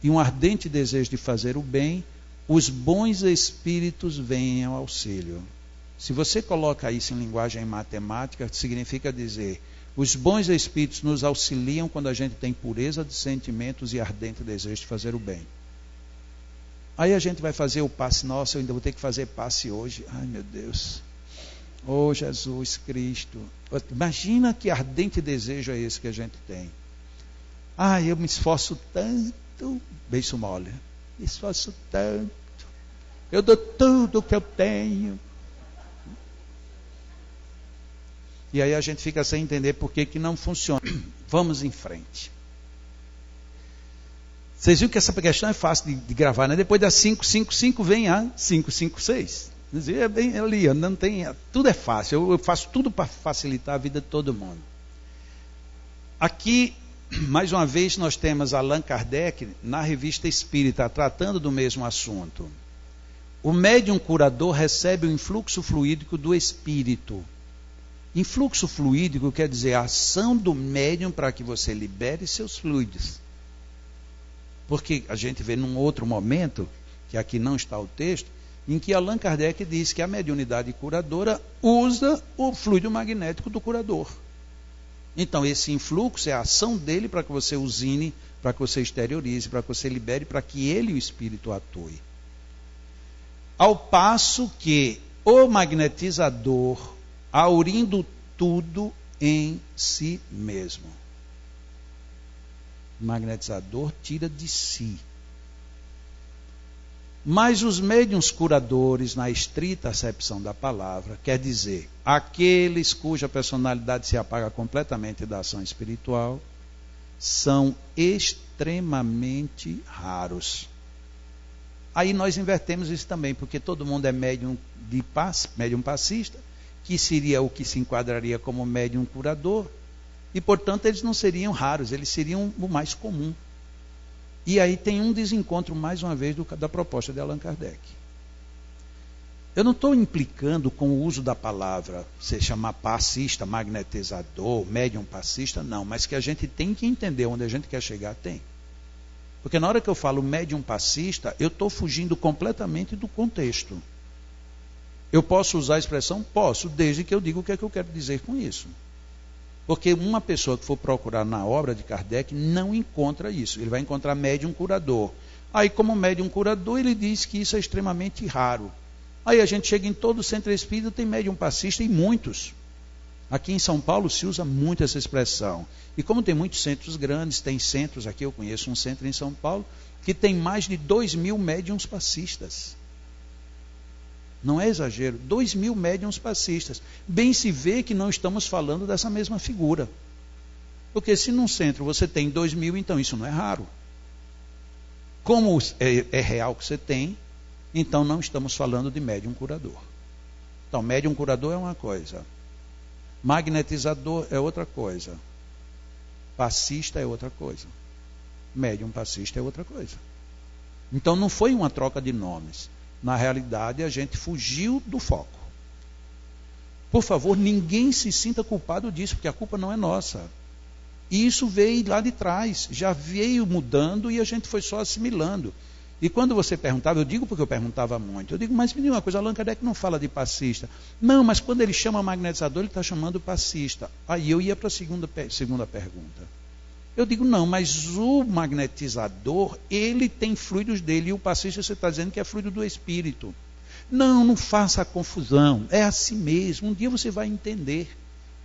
e um ardente desejo de fazer o bem, os bons espíritos vêm ao auxílio. Se você coloca isso em linguagem matemática, significa dizer, os bons espíritos nos auxiliam quando a gente tem pureza de sentimentos e ardente desejo de fazer o bem. Aí a gente vai fazer o passe, nossa, eu ainda vou ter que fazer passe hoje. Ai, meu Deus. Oh, Jesus Cristo. Imagina que ardente desejo é esse que a gente tem. Ai, eu me esforço tanto. Beijo mole. Me esforço tanto. Eu dou tudo o que eu tenho. E aí a gente fica sem entender por que não funciona. Vamos em frente. Vocês viram que essa questão é fácil de gravar, né? Depois da 555 vem a 556. É bem ali, não tem, tudo é fácil. Eu faço tudo para facilitar a vida de todo mundo. Aqui, mais uma vez, nós temos Allan Kardec na Revista Espírita, tratando do mesmo assunto. O médium curador recebe o influxo fluídico do espírito. Influxo fluídico quer dizer a ação do médium para que você libere seus fluidos. Porque a gente vê num outro momento, que aqui não está o texto, em que Allan Kardec diz que a mediunidade curadora usa o fluido magnético do curador. Então esse influxo é a ação dele para que você usine, para que você exteriorize, para que você libere, para que ele, o espírito, atue. Ao passo que o magnetizador aurindo tudo em si mesmo. O magnetizador tira de si. Mas os médiuns curadores, na estrita acepção da palavra, quer dizer, aqueles cuja personalidade se apaga completamente da ação espiritual, são extremamente raros. Aí nós invertemos isso também, porque todo mundo é médium passista, que seria o que se enquadraria como médium curador, e portanto eles não seriam raros, eles seriam o mais comum. E aí tem um desencontro, mais uma vez, da proposta de Allan Kardec. Eu não estou implicando com o uso da palavra, se chamar passista, magnetizador, médium passista, não, mas que a gente tem que entender onde a gente quer chegar, tem. Porque na hora que eu falo médium passista, eu estou fugindo completamente do contexto. Eu posso usar a expressão? Posso, desde que eu diga o que é que eu quero dizer com isso. Porque uma pessoa que for procurar na obra de Kardec não encontra isso. Ele vai encontrar médium curador. Aí, como médium curador, ele diz que isso é extremamente raro. Aí a gente chega em todo o centro espírita, tem médium passista e muitos. Aqui em São Paulo se usa muito essa expressão. E como tem muitos centros grandes, tem centros aqui, eu conheço um centro em São Paulo, que tem mais de 2.000 médiums passistas. Não é exagero, 2.000 médiuns passistas. Bem se vê que não estamos falando dessa mesma figura. Porque se num centro você tem 2.000, então isso não é raro. Como é real que você tem, então não estamos falando de médium curador. Então, médium curador é uma coisa. Magnetizador é outra coisa. Passista é outra coisa. Médium passista é outra coisa. Então não foi uma troca de nomes. Na realidade, a gente fugiu do foco. Por favor, ninguém se sinta culpado disso, porque a culpa não é nossa. E isso veio lá de trás, já veio mudando e a gente foi só assimilando. E quando você perguntava, eu digo porque eu perguntava muito, eu digo, mas me diga uma coisa, Allan Kardec não fala de passista. Não, mas quando ele chama magnetizador, ele está chamando passista. Aí eu ia para a segunda pergunta. Eu digo, não, mas o magnetizador, ele tem fluidos dele, e o passista você está dizendo que é fluido do espírito. Não, não faça a confusão, é assim mesmo, um dia você vai entender.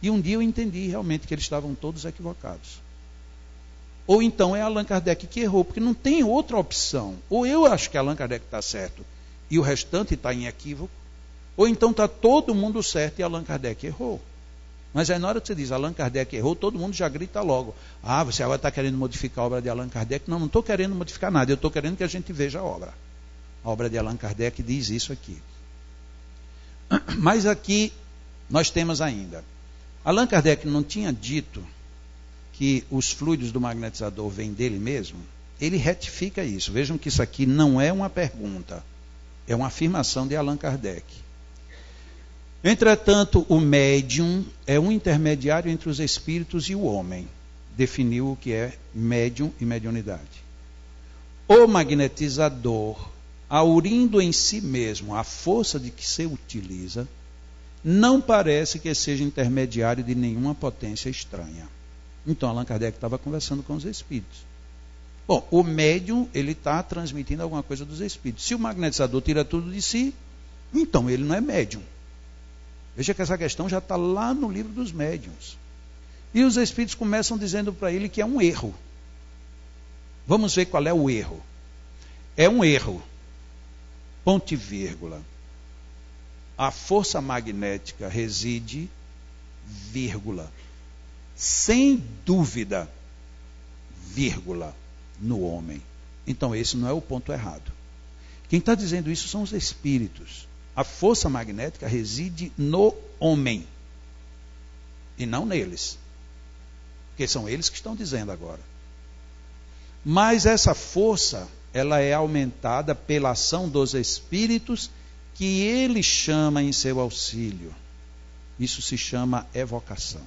E um dia eu entendi realmente que eles estavam todos equivocados. Ou então é Allan Kardec que errou, porque não tem outra opção. Ou eu acho que Allan Kardec está certo, e o restante está em equívoco, ou então está todo mundo certo e Allan Kardec errou. Mas aí na hora que você diz Allan Kardec errou, todo mundo já grita logo. Ah, você agora está querendo modificar a obra de Allan Kardec? Não, não estou querendo modificar nada, eu estou querendo que a gente veja a obra. A obra de Allan Kardec diz isso aqui. Mas aqui nós temos ainda. Allan Kardec não tinha dito que os fluidos do magnetizador vêm dele mesmo? ele retifica isso. Vejam que isso aqui não é uma pergunta, é uma afirmação de Allan Kardec. Entretanto, o médium é um intermediário entre os espíritos e o homem. Definiu o que é médium e mediunidade. O magnetizador, aurindo em si mesmo a força de que se utiliza, não parece que seja intermediário de nenhuma potência estranha. Então, Allan Kardec estava conversando com os espíritos. Bom, o médium, ele está transmitindo alguma coisa dos espíritos. Se o magnetizador tira tudo de si, então ele não é médium. Veja que essa questão já está lá no livro dos médiuns. E os espíritos começam dizendo para ele que é um erro. Vamos ver qual é o erro. É um erro. Ponto e vírgula. A força magnética reside, vírgula, sem dúvida, vírgula, no homem. Então esse não é o ponto errado. Quem está dizendo isso são os espíritos. A força magnética reside no homem e não neles. Porque são eles que estão dizendo agora. Mas essa força, ela é aumentada pela ação dos espíritos que ele chama em seu auxílio. Isso se chama evocação.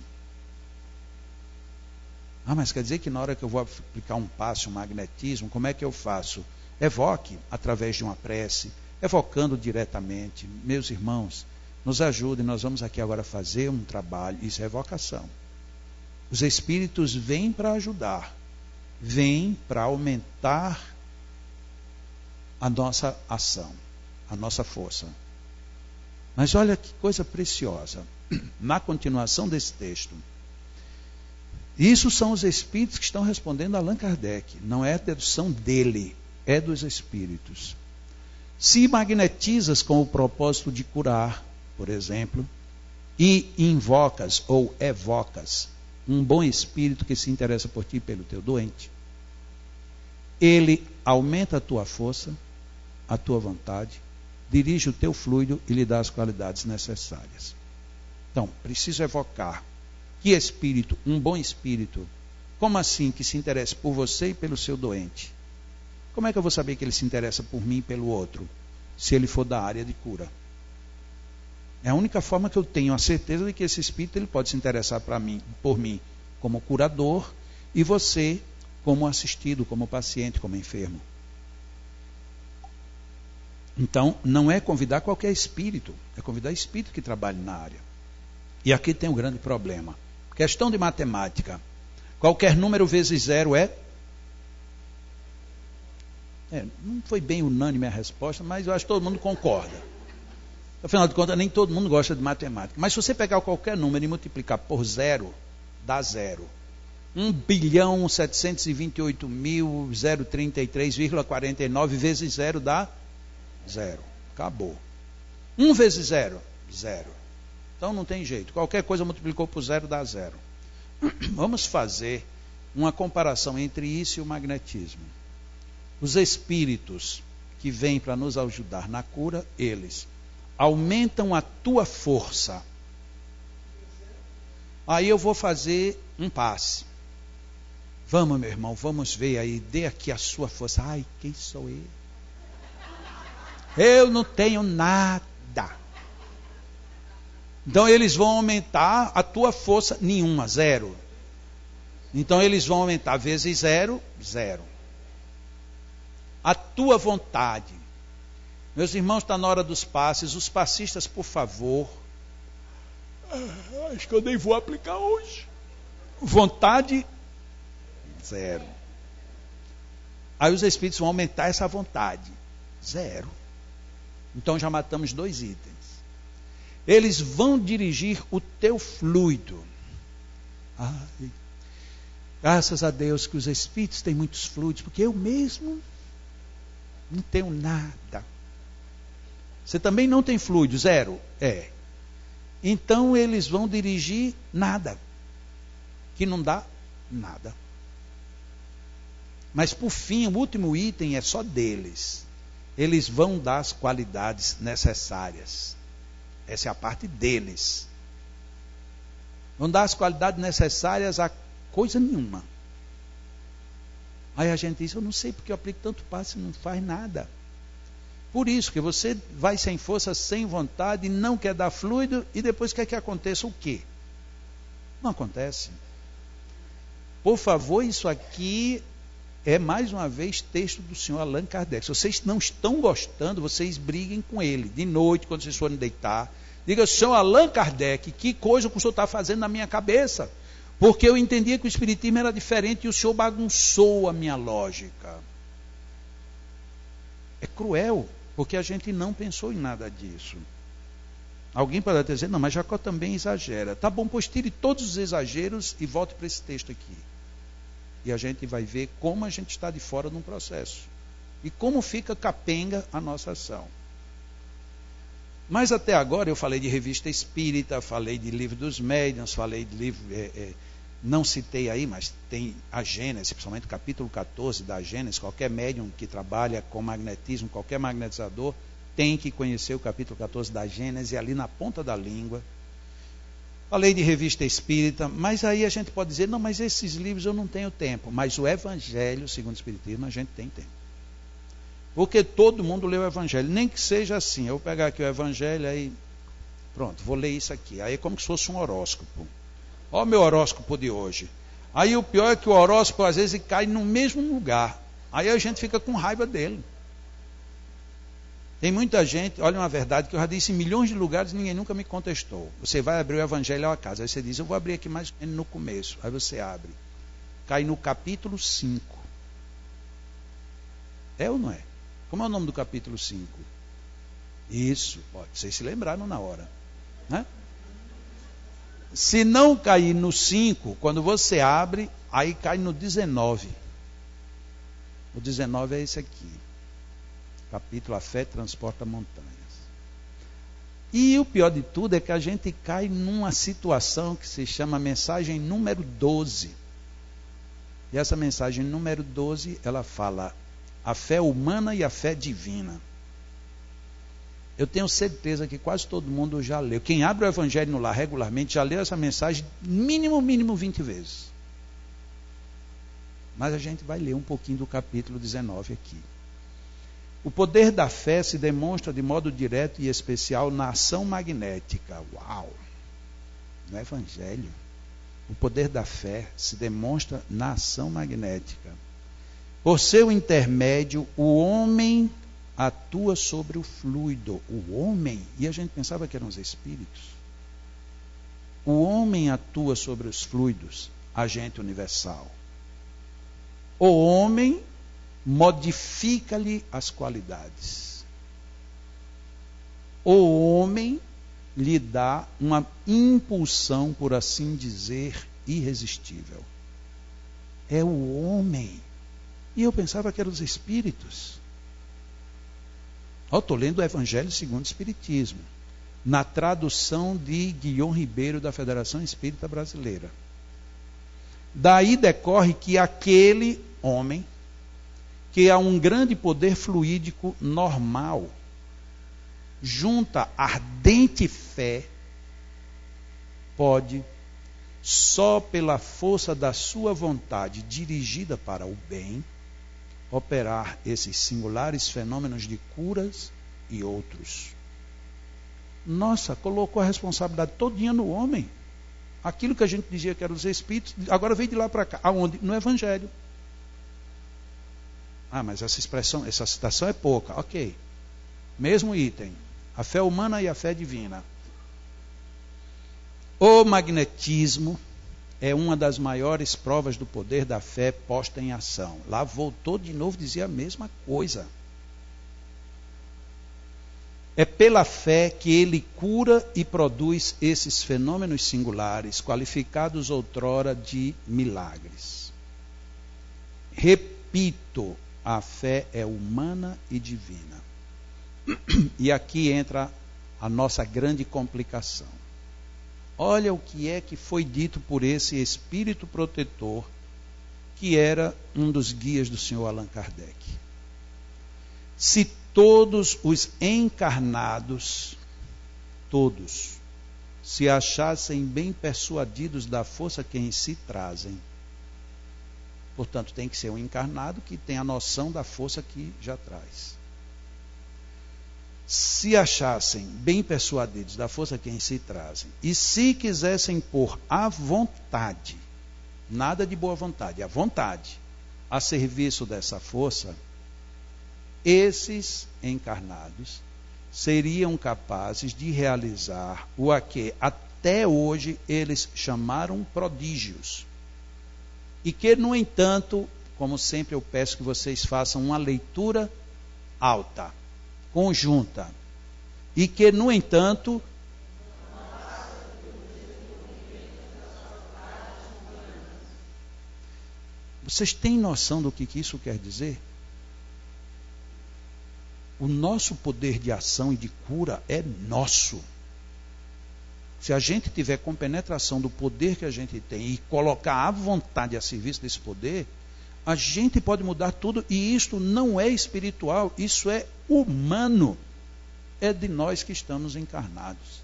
Ah, mas quer dizer que na hora que eu vou aplicar um passe, um magnetismo, como é que eu faço? Evoque através de uma prece, evocando diretamente. Meus irmãos, nos ajudem, nós vamos aqui agora fazer um trabalho, isso é evocação. Os espíritos vêm para ajudar, vêm para aumentar a nossa ação, a nossa força. Mas olha que coisa preciosa. Na continuação desse texto, isso são os espíritos que estão respondendo a Allan Kardec. Não é a dedução dele, é dos espíritos. Se magnetizas com o propósito de curar, por exemplo, e invocas ou evocas um bom espírito que se interessa por ti e pelo teu doente, ele aumenta a tua força, a tua vontade, dirige o teu fluido e lhe dá as qualidades necessárias. Então, preciso evocar. Que espírito? Um bom espírito. Como assim que se interessa por você e pelo seu doente? Como é que eu vou saber que ele se interessa por mim e pelo outro? Se ele for da área de cura. É a única forma que eu tenho a certeza de que esse espírito ele pode se interessar por mim como curador e você como assistido, como paciente, como enfermo. Então, não é convidar qualquer espírito, é convidar espírito que trabalhe na área. E aqui tem um grande problema. Questão de matemática. Qualquer número vezes zero não foi bem unânime a resposta, mas eu acho que todo mundo concorda. Afinal de contas, nem todo mundo gosta de matemática. Mas se você pegar qualquer número e multiplicar por zero, dá zero. 1.728.033,49 vezes zero dá zero. Acabou. 1 vezes zero, zero. Então não tem jeito. Qualquer coisa multiplicou por zero dá zero. Vamos fazer uma comparação entre isso e o magnetismo. Os espíritos que vêm para nos ajudar na cura, eles aumentam a tua força. Aí eu vou fazer um passe. Vamos, meu irmão, vamos ver aí. Dê aqui a sua força. Ai, quem sou eu? Eu não tenho nada. Então eles vão aumentar a tua força nenhuma, zero. Então eles vão aumentar vezes zero, zero. A tua vontade. Meus irmãos, está na hora dos passes. Os passistas, por favor. Acho que eu nem vou aplicar hoje. Vontade, zero. Aí os espíritos vão aumentar essa vontade. Zero. Então já matamos 2 itens. Eles vão dirigir o teu fluido. Ai, graças a Deus que os espíritos têm muitos fluidos, porque eu mesmo não tenho nada. Você também não tem fluido, zero? É. Então eles vão dirigir nada, que não dá nada. Mas por fim, o último item é só deles. Eles vão dar as qualidades necessárias. Essa é a parte deles. Vão dar as qualidades necessárias a coisa nenhuma. Aí a gente diz, eu não sei porque eu aplico tanto passe e não faz nada. Por isso que você vai sem força, sem vontade, não quer dar fluido, e depois quer que aconteça o quê? Não acontece. Por favor, isso aqui é mais uma vez texto do senhor Allan Kardec. Se vocês não estão gostando, vocês briguem com ele. De noite, quando vocês forem deitar, diga, senhor Allan Kardec, que coisa que o senhor está fazendo na minha cabeça? Porque eu entendia que o espiritismo era diferente e o senhor bagunçou a minha lógica. É cruel, porque a gente não pensou em nada disso. Alguém pode até dizer, não, mas Jacó também exagera. Tá bom, pois tire todos os exageros e volte para esse texto aqui. E a gente vai ver como a gente está de fora de um processo. E como fica capenga a nossa ação. Mas até agora eu falei de revista espírita, falei de livro dos médiuns, falei de livro... não citei aí, mas tem a Gênesis, principalmente o capítulo 14 da Gênesis. Qualquer médium que trabalha com magnetismo, qualquer magnetizador, tem que conhecer o capítulo 14 da Gênesis, ali na ponta da língua. Falei de revista espírita, mas aí a gente pode dizer, não, mas esses livros eu não tenho tempo. Mas o Evangelho, segundo o Espiritismo, a gente tem tempo. Porque todo mundo lê o Evangelho, nem que seja assim. Eu vou pegar aqui o Evangelho, aí pronto, vou ler isso aqui. Aí é como se fosse um horóscopo. Olha o meu horóscopo de hoje. Aí o pior é que o horóscopo às vezes cai no mesmo lugar. Aí a gente fica com raiva dele. Tem muita gente, olha uma verdade que eu já disse em milhões de lugares e ninguém nunca me contestou. Você vai abrir o Evangelho ao acaso. Aí você diz, eu vou abrir aqui mais ou menos no começo. Aí você abre. Cai no capítulo 5. É ou não é? Como é o nome do capítulo 5? Isso, pode. Vocês se lembraram na hora. Né? Se não cair no 5, quando você abre, aí cai no 19. O 19 é esse aqui. Capítulo A Fé Transporta Montanhas. E o pior de tudo é que a gente cai numa situação que se chama mensagem número 12. E essa mensagem número 12, ela fala a fé humana e a fé divina. Eu tenho certeza que quase todo mundo já leu. Quem abre o Evangelho no lar regularmente já leu essa mensagem mínimo 20 vezes. Mas a gente vai ler um pouquinho do capítulo 19 aqui. O poder da fé se demonstra de modo direto e especial na ação magnética. Uau! No Evangelho. O poder da fé se demonstra na ação magnética. Por seu intermédio, o homem atua sobre o fluido. O homem, e a gente pensava que eram os espíritos. O homem atua sobre os fluidos, agente universal. O homem modifica-lhe as qualidades. O homem lhe dá uma impulsão, por assim dizer, irresistível. É o homem. E eu pensava que eram os espíritos. Eu estou lendo o Evangelho segundo o Espiritismo, na tradução de Guilhom Ribeiro, da Federação Espírita Brasileira. Daí decorre que aquele homem, que há um grande poder fluídico normal, junta ardente fé, pode, só pela força da sua vontade dirigida para o bem, operar esses singulares fenômenos de curas e outros. Nossa, colocou a responsabilidade todinha no homem. Aquilo que a gente dizia que eram os espíritos, agora veio de lá para cá. Aonde? No Evangelho. Ah, mas essa expressão, essa citação é pouca. Ok. Mesmo item. A fé humana e a fé divina. O magnetismo é uma das maiores provas do poder da fé posta em ação. Lá voltou de novo dizer a mesma coisa. É pela fé que ele cura e produz esses fenômenos singulares, qualificados outrora de milagres. Repito, a fé é humana e divina. E aqui entra a nossa grande complicação. Olha o que é que foi dito por esse espírito protetor, que era um dos guias do senhor Allan Kardec. Se todos os encarnados, todos, se achassem bem persuadidos da força que em si trazem, Portanto, tem que ser um encarnado que tem a noção da força que já traz. Se achassem bem persuadidos da força que em si trazem, e se quisessem pôr a vontade, nada de boa vontade, a vontade, a serviço dessa força, esses encarnados seriam capazes de realizar o a que até hoje eles chamaram prodígios. E que, no entanto, como sempre eu peço que vocês façam uma leitura alta, conjunta, e que, no entanto, vocês têm noção do que isso quer dizer? O nosso poder de ação e de cura é nosso. Se a gente tiver compenetração do poder que a gente tem e colocar a vontade a serviço desse poder, a gente pode mudar tudo. E isto não é espiritual, isso é humano. É de nós que estamos encarnados.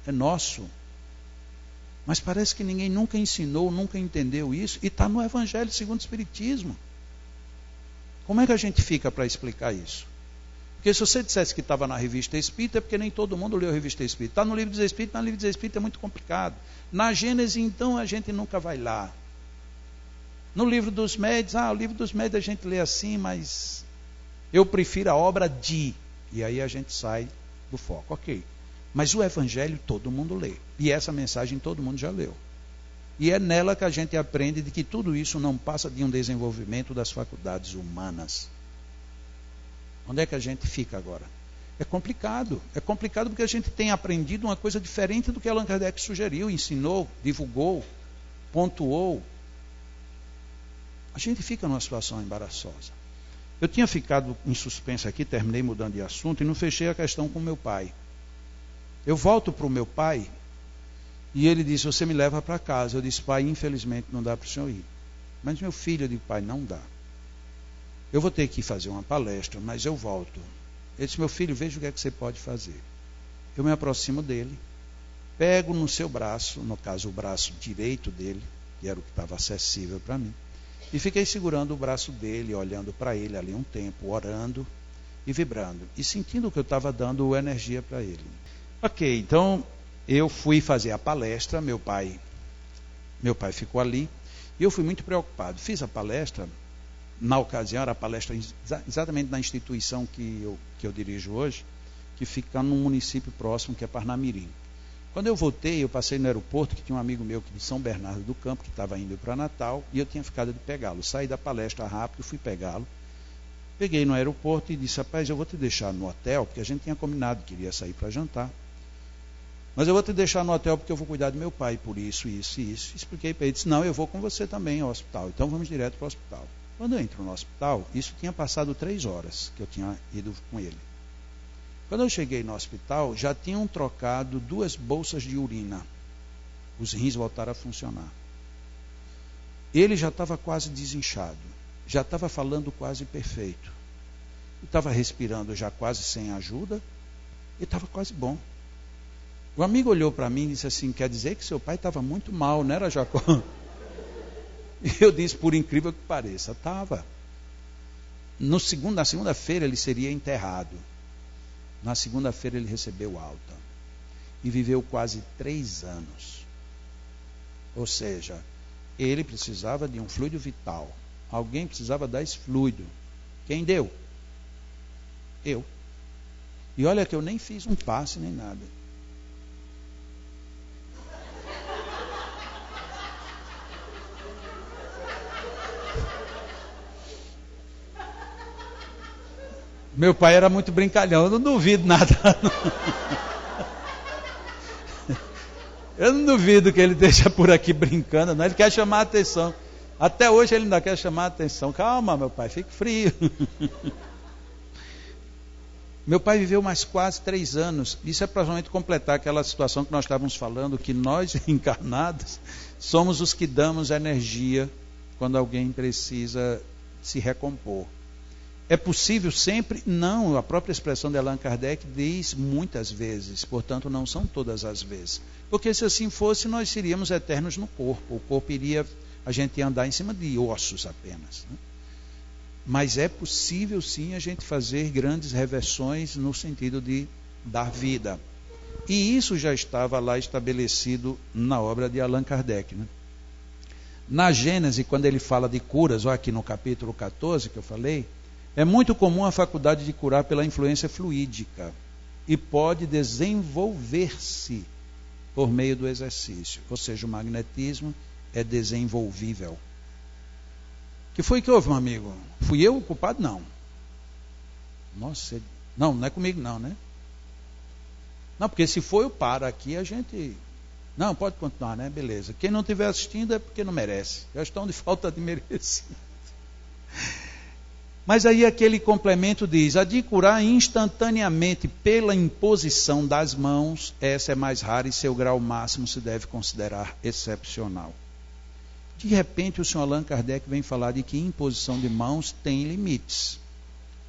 É nosso. Mas parece que ninguém nunca ensinou, nunca entendeu isso. E está no Evangelho segundo o Espiritismo. Como é que a gente fica para explicar isso? Porque se você dissesse que estava na Revista Espírita, é porque nem todo mundo leu a Revista Espírita. Está no Livro dos Espíritos, mas no Livro dos Espíritos é muito complicado. Na Gênese, então, a gente nunca vai lá. No Livro dos Médiuns, o Livro dos Médiuns a gente lê assim, mas eu prefiro a obra de... E aí a gente sai do foco. Ok. Mas o Evangelho todo mundo lê. E essa mensagem todo mundo já leu. E é nela que a gente aprende de que tudo isso não passa de um desenvolvimento das faculdades humanas. Onde é que a gente fica agora? É complicado. É complicado porque a gente tem aprendido uma coisa diferente do que Allan Kardec sugeriu, ensinou, divulgou, pontuou. A gente fica numa situação embaraçosa. Eu tinha ficado em suspenso aqui, terminei mudando de assunto e não fechei a questão com meu pai. Eu volto para o meu pai e ele disse, você me leva para casa. Eu disse, pai, infelizmente não dá para o senhor ir. Mas meu filho, eu digo, pai, não dá. Eu vou ter que fazer uma palestra, mas eu volto. Ele disse, meu filho, veja o que é que você pode fazer. Eu me aproximo dele, pego no seu braço, no caso o braço direito dele, que era o que estava acessível para mim, e fiquei segurando o braço dele, olhando para ele ali um tempo, orando e vibrando, e sentindo que eu estava dando energia para ele. Ok, então eu fui fazer a palestra, meu pai ficou ali, e eu fui muito preocupado. Fiz a palestra. Na ocasião, era a palestra exatamente na instituição que eu dirijo hoje, que fica num município próximo, que é Parnamirim. Quando eu voltei, eu passei no aeroporto, que tinha um amigo meu de São Bernardo do Campo, que estava indo para Natal, e eu tinha ficado de pegá-lo. Saí da palestra rápido, fui pegá-lo. Peguei no aeroporto e disse, rapaz, eu vou te deixar no hotel, porque a gente tinha combinado que iria sair para jantar. Mas eu vou te deixar no hotel porque eu vou cuidar do meu pai por isso, isso e isso. Expliquei para ele, disse, não, eu vou com você também ao hospital, então vamos direto para o hospital. Quando eu entro no hospital, isso tinha passado 3 horas que eu tinha ido com ele. Quando eu cheguei no hospital, já tinham trocado 2 bolsas de urina. Os rins voltaram a funcionar. Ele já estava quase desinchado, já estava falando quase perfeito. Estava respirando já quase sem ajuda e estava quase bom. O amigo olhou para mim e disse assim, quer dizer que seu pai estava muito mal, não era, Jacó? E eu disse, por incrível que pareça, estava. Na segunda-feira ele seria enterrado. Na segunda-feira ele recebeu alta. E viveu quase 3 anos. Ou seja, ele precisava de um fluido vital. Alguém precisava dar esse fluido. Quem deu? Eu. E olha que eu nem fiz um passe nem nada. Meu pai era muito brincalhão, eu não duvido nada. Eu não duvido que ele esteja por aqui brincando, não. Ele quer chamar a atenção. Até hoje ele ainda quer chamar a atenção. Calma, meu pai, fique frio. Meu pai viveu mais quase 3 anos. Isso é provavelmente completar aquela situação que nós estávamos falando, que nós encarnados somos os que damos energia quando alguém precisa se recompor. É possível sempre? Não, a própria expressão de Allan Kardec diz muitas vezes, portanto não são todas as vezes. Porque se assim fosse, nós seríamos eternos no corpo. O corpo iria a gente ia andar em cima de ossos apenas, né? Mas é possível sim a gente fazer grandes reversões no sentido de dar vida. E isso já estava lá estabelecido na obra de Allan Kardec, né? Na Gênese, quando ele fala de curas, olha aqui no capítulo 14 que eu falei, é muito comum a faculdade de curar pela influência fluídica e pode desenvolver-se por meio do exercício. Ou seja, o magnetismo é desenvolvível. Que foi que houve, meu amigo? Fui eu o culpado? Não. Nossa, não é comigo não, né? Não, porque se for eu paro aqui, a gente... Não, pode continuar, né? Beleza. Quem não estiver assistindo é porque não merece. Já estão de falta de merecimento. Mas aí aquele complemento diz, a de curar instantaneamente pela imposição das mãos, essa é mais rara e seu grau máximo se deve considerar excepcional. De repente o senhor Allan Kardec vem falar de que imposição de mãos tem limites.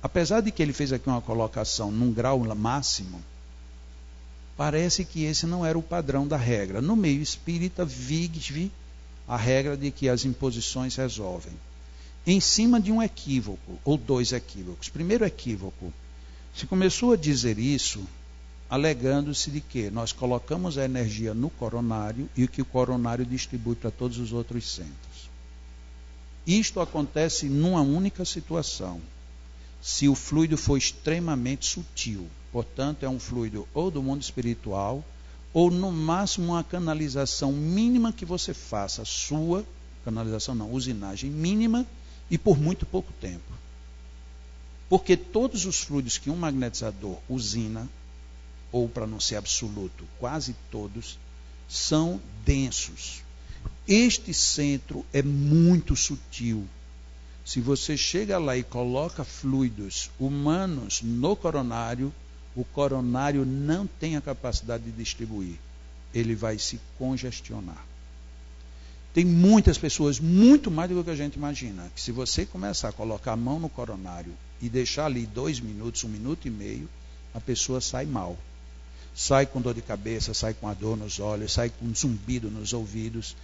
Apesar de que ele fez aqui uma colocação num grau máximo, parece que esse não era o padrão da regra. No meio espírita vive a regra de que as imposições resolvem. Em cima de um equívoco, ou dois equívocos. Primeiro equívoco, se começou a dizer isso, alegando-se de que nós colocamos a energia no coronário e que o coronário distribui para todos os outros centros. Isto acontece numa única situação, se o fluido for extremamente sutil, portanto é um fluido ou do mundo espiritual, ou no máximo uma canalização mínima que você faça, sua, canalização não, usinagem mínima e por muito pouco tempo. Porque todos os fluidos que um magnetizador usina, ou para não ser absoluto, quase todos, são densos. Este centro é muito sutil. Se você chega lá e coloca fluidos humanos no coronário, o coronário não tem a capacidade de distribuir. Ele vai se congestionar. Tem muitas pessoas, muito mais do que a gente imagina, que se você começar a colocar a mão no coronário e deixar ali 2 minutos, 1 minuto e meio, a pessoa sai mal. Sai com dor de cabeça, sai com a dor nos olhos, sai com um zumbido nos ouvidos.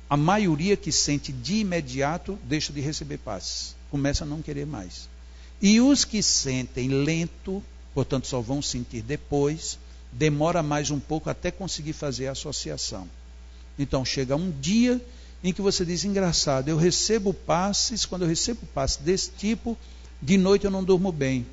A maioria que sente de imediato deixa de receber passes, começa a não querer mais. E os que sentem lento, portanto só vão sentir depois, demora mais um pouco até conseguir fazer a associação. Então chega um dia em que você diz, engraçado, eu recebo passes, quando eu recebo passes desse tipo, de noite eu não durmo bem.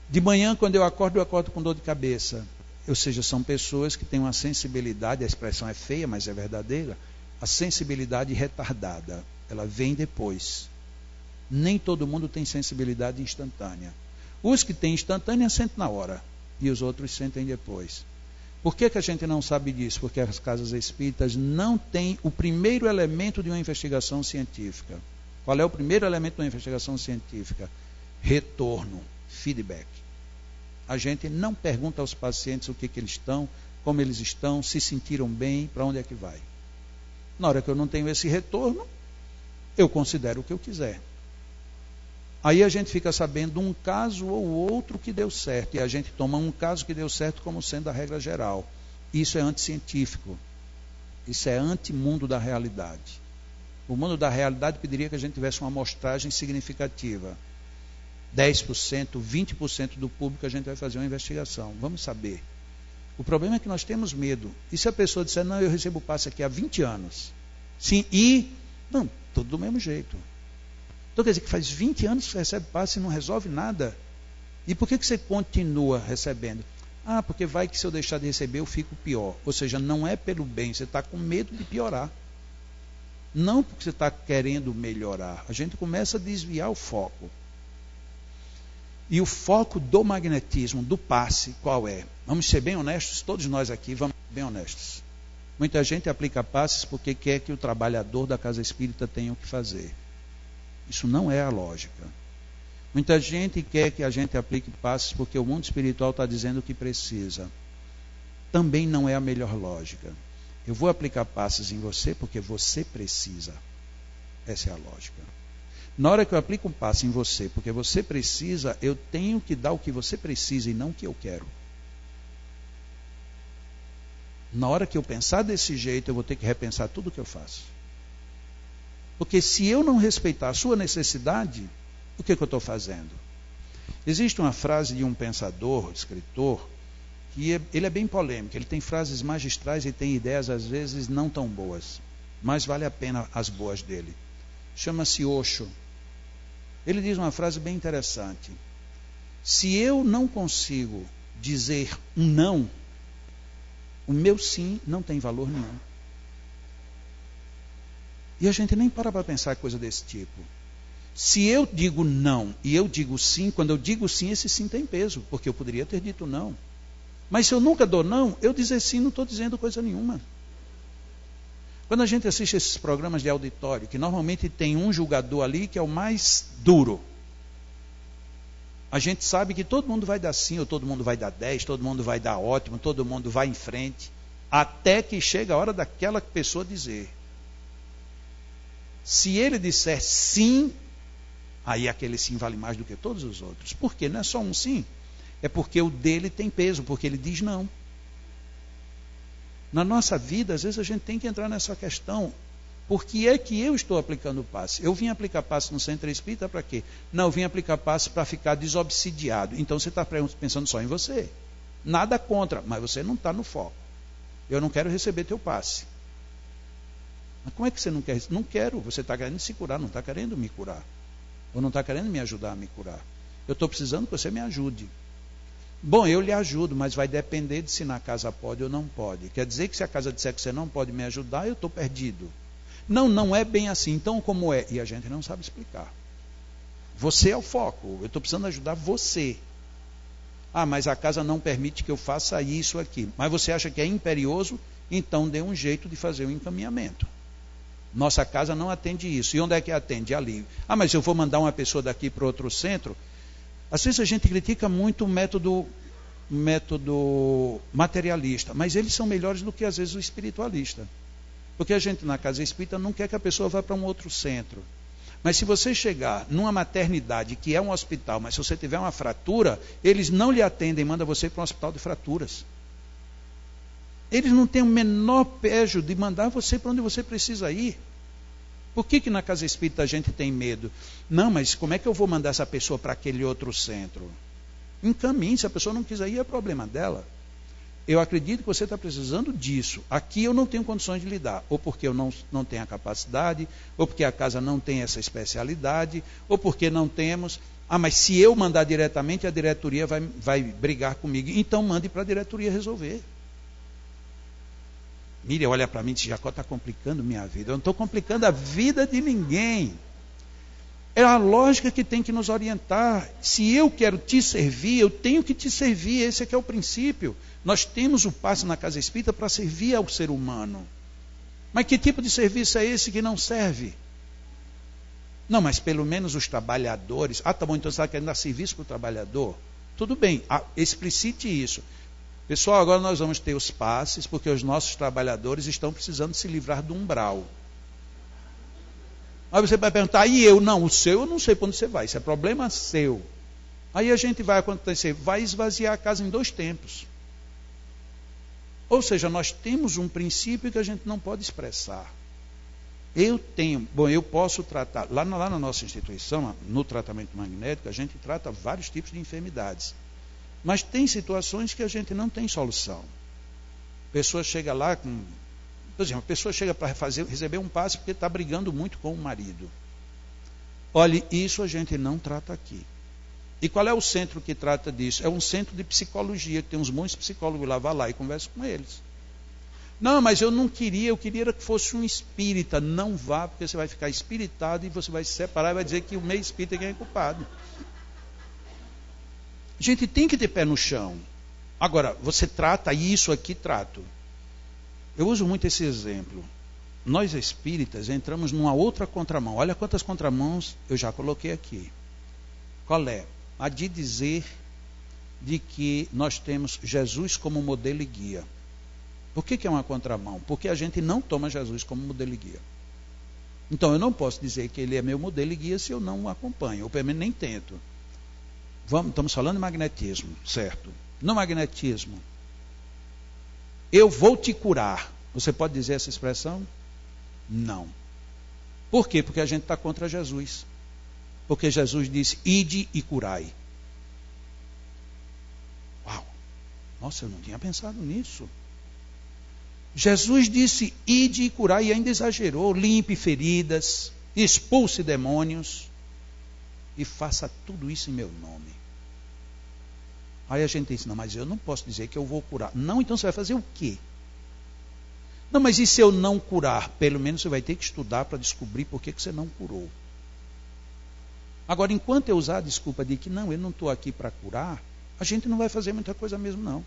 De manhã, quando eu acordo com dor de cabeça. Ou seja, são pessoas que têm uma sensibilidade, a expressão é feia, mas é verdadeira, a sensibilidade retardada, ela vem depois. Nem todo mundo tem sensibilidade instantânea. Os que têm instantânea sentem na hora, e os outros sentem depois. Por que a gente não sabe disso? Porque as casas espíritas não têm o primeiro elemento de uma investigação científica. Qual é o primeiro elemento de uma investigação científica? Retorno, feedback. A gente não pergunta aos pacientes o que eles estão, como eles estão, se sentiram bem, para onde é que vai. Na hora que eu não tenho esse retorno, eu considero o que eu quiser. Aí a gente fica sabendo um caso ou outro que deu certo, e a gente toma um caso que deu certo como sendo a regra geral. Isso é anticientífico. Isso é anti-mundo da realidade. O mundo da realidade pediria que a gente tivesse uma amostragem significativa. 10%, 20% do público a gente vai fazer uma investigação. Vamos saber. O problema é que nós temos medo. E se a pessoa disser, não, eu recebo passe aqui há 20 anos. Sim, e... Não, tudo do mesmo jeito. Então quer dizer que faz 20 anos que você recebe passe e não resolve nada. E por que você continua recebendo? Ah, porque vai que se eu deixar de receber eu fico pior. Ou seja, não é pelo bem, você está com medo de piorar. Não porque você está querendo melhorar. A gente começa a desviar o foco. E o foco do magnetismo, do passe, qual é? Vamos ser bem honestos, todos nós aqui vamos ser bem honestos. Muita gente aplica passes porque quer que o trabalhador da casa espírita tenha o que fazer. Isso não é a lógica. Muita gente quer que a gente aplique passes porque o mundo espiritual está dizendo o que precisa. Também não é a melhor lógica. Eu vou aplicar passes em você porque você precisa. Essa é a lógica. Na hora que eu aplico um passe em você, porque você precisa, eu tenho que dar o que você precisa e não o que eu quero. Na hora que eu pensar desse jeito, eu vou ter que repensar tudo o que eu faço. Porque se eu não respeitar a sua necessidade, o que eu estou fazendo? Existe uma frase de um pensador, escritor, que ele é bem polêmico. Ele tem frases magistrais e tem ideias às vezes não tão boas. Mas vale a pena as boas dele. Chama-se Osho. Ele diz uma frase bem interessante. Se eu não consigo dizer um não, o meu sim não tem valor nenhum. E a gente nem para pensar coisa desse tipo. Se eu digo não e eu digo sim, quando eu digo sim, esse sim tem peso, porque eu poderia ter dito não. Mas se eu nunca dou não, eu dizer sim não estou dizendo coisa nenhuma. Quando a gente assiste esses programas de auditório, que normalmente tem um julgador ali que é o mais duro, a gente sabe que todo mundo vai dar sim, ou todo mundo vai dar 10, todo mundo vai dar ótimo, todo mundo vai em frente, até que chega a hora daquela pessoa dizer. Se ele disser sim, aí aquele sim vale mais do que todos os outros. Por quê? Não é só um sim, é porque o dele tem peso, porque ele diz não. Na nossa vida, às vezes a gente tem que entrar nessa questão. Por que é que eu estou aplicando o passe? Eu vim aplicar passe no centro espírita para quê? Não, eu vim aplicar passe para ficar desobsidiado. Então você está pensando só em você. Nada contra, mas você não está no foco. Eu não quero receber teu passe. Mas como é que você não quer? Não quero. Você está querendo se curar, não está querendo me curar. Ou não está querendo me ajudar a me curar. Eu estou precisando que você me ajude. Bom, eu lhe ajudo, mas vai depender de se na casa pode ou não pode. Quer dizer que se a casa disser que você não pode me ajudar, eu estou perdido. Não, não é bem assim. Então como é? E a gente não sabe explicar. Você é o foco. Eu estou precisando ajudar você. Ah, mas a casa não permite que eu faça isso aqui. Mas você acha que é imperioso? Então dê um jeito de fazer o encaminhamento. Nossa casa não atende isso. E onde é que atende? Ali. Ah, mas eu vou mandar uma pessoa daqui para outro centro. Às vezes a gente critica muito o método materialista, mas eles são melhores do que às vezes o espiritualista. Porque a gente na casa espírita não quer que a pessoa vá para um outro centro. Mas se você chegar numa maternidade que é um hospital, mas se você tiver uma fratura, eles não lhe atendem, mandam você para um hospital de fraturas. Eles não têm o menor pejo de mandar você para onde você precisa ir. Por que na casa espírita a gente tem medo? Não, mas como é que eu vou mandar essa pessoa para aquele outro centro? Encaminhe, se a pessoa não quiser ir, é problema dela. Eu acredito que você está precisando disso. Aqui eu não tenho condições de lidar. Ou porque eu não tenho a capacidade, ou porque a casa não tem essa especialidade, ou porque não temos. Ah, mas se eu mandar diretamente, a diretoria vai brigar comigo. Então mande para a diretoria resolver. Miriam olha para mim e diz, Jacó está complicando minha vida. Eu não estou complicando a vida de ninguém. É a lógica que tem que nos orientar. Se eu quero te servir, eu tenho que te servir. Esse é que é o princípio. Nós temos o passe na casa espírita para servir ao ser humano. Mas que tipo de serviço é esse que não serve? Não, mas pelo menos os trabalhadores. Ah, tá bom, então você está querendo dar serviço para o trabalhador? Tudo bem, explicite isso. Pessoal, agora nós vamos ter os passes, porque os nossos trabalhadores estão precisando se livrar do umbral. Aí você vai perguntar, e eu? Não, o seu eu não sei para onde você vai, isso é problema seu. Aí a gente vai acontecer, vai esvaziar a casa em 2 tempos. Ou seja, nós temos um princípio que a gente não pode expressar. Eu posso tratar, lá na nossa instituição, no tratamento magnético, a gente trata vários tipos de enfermidades. Mas tem situações que a gente não tem solução. A pessoa chega lá com... Por exemplo, a pessoa chega para receber um passe porque está brigando muito com o marido. Olha, isso a gente não trata aqui. E qual é o centro que trata disso? É um centro de psicologia, que tem uns bons psicólogos lá, vá lá e conversa com eles. Não, mas eu não queria, eu queria que fosse um espírita. Não vá, porque você vai ficar espiritado e você vai se separar e vai dizer que o meio espírita é quem é culpado. A gente tem que ter pé no chão. Agora, você trata isso aqui, trato. Eu uso muito esse exemplo. Nós espíritas entramos numa outra contramão. Olha quantas contramãos eu já coloquei aqui. Qual é? A de dizer de que nós temos Jesus como modelo e guia. Por que é uma contramão? Porque a gente não toma Jesus como modelo e guia. Então eu não posso dizer que ele é meu modelo e guia se eu não o acompanho, ou pelo menos nem tento. Estamos falando de magnetismo, certo? No magnetismo, eu vou te curar. Você pode dizer essa expressão? Não. Por quê? Porque a gente está contra Jesus. Porque Jesus disse, ide e curai. Uau! Nossa, eu não tinha pensado nisso. Jesus disse, ide e curai, e ainda exagerou, limpe feridas, expulse demônios, e faça tudo isso em meu nome. Aí a gente diz, não, mas eu não posso dizer que eu vou curar. Não, então você vai fazer o quê? Não, mas e se eu não curar? Pelo menos você vai ter que estudar para descobrir por que você não curou. Agora, enquanto eu usar a desculpa de que não, eu não estou aqui para curar, a gente não vai fazer muita coisa mesmo, não.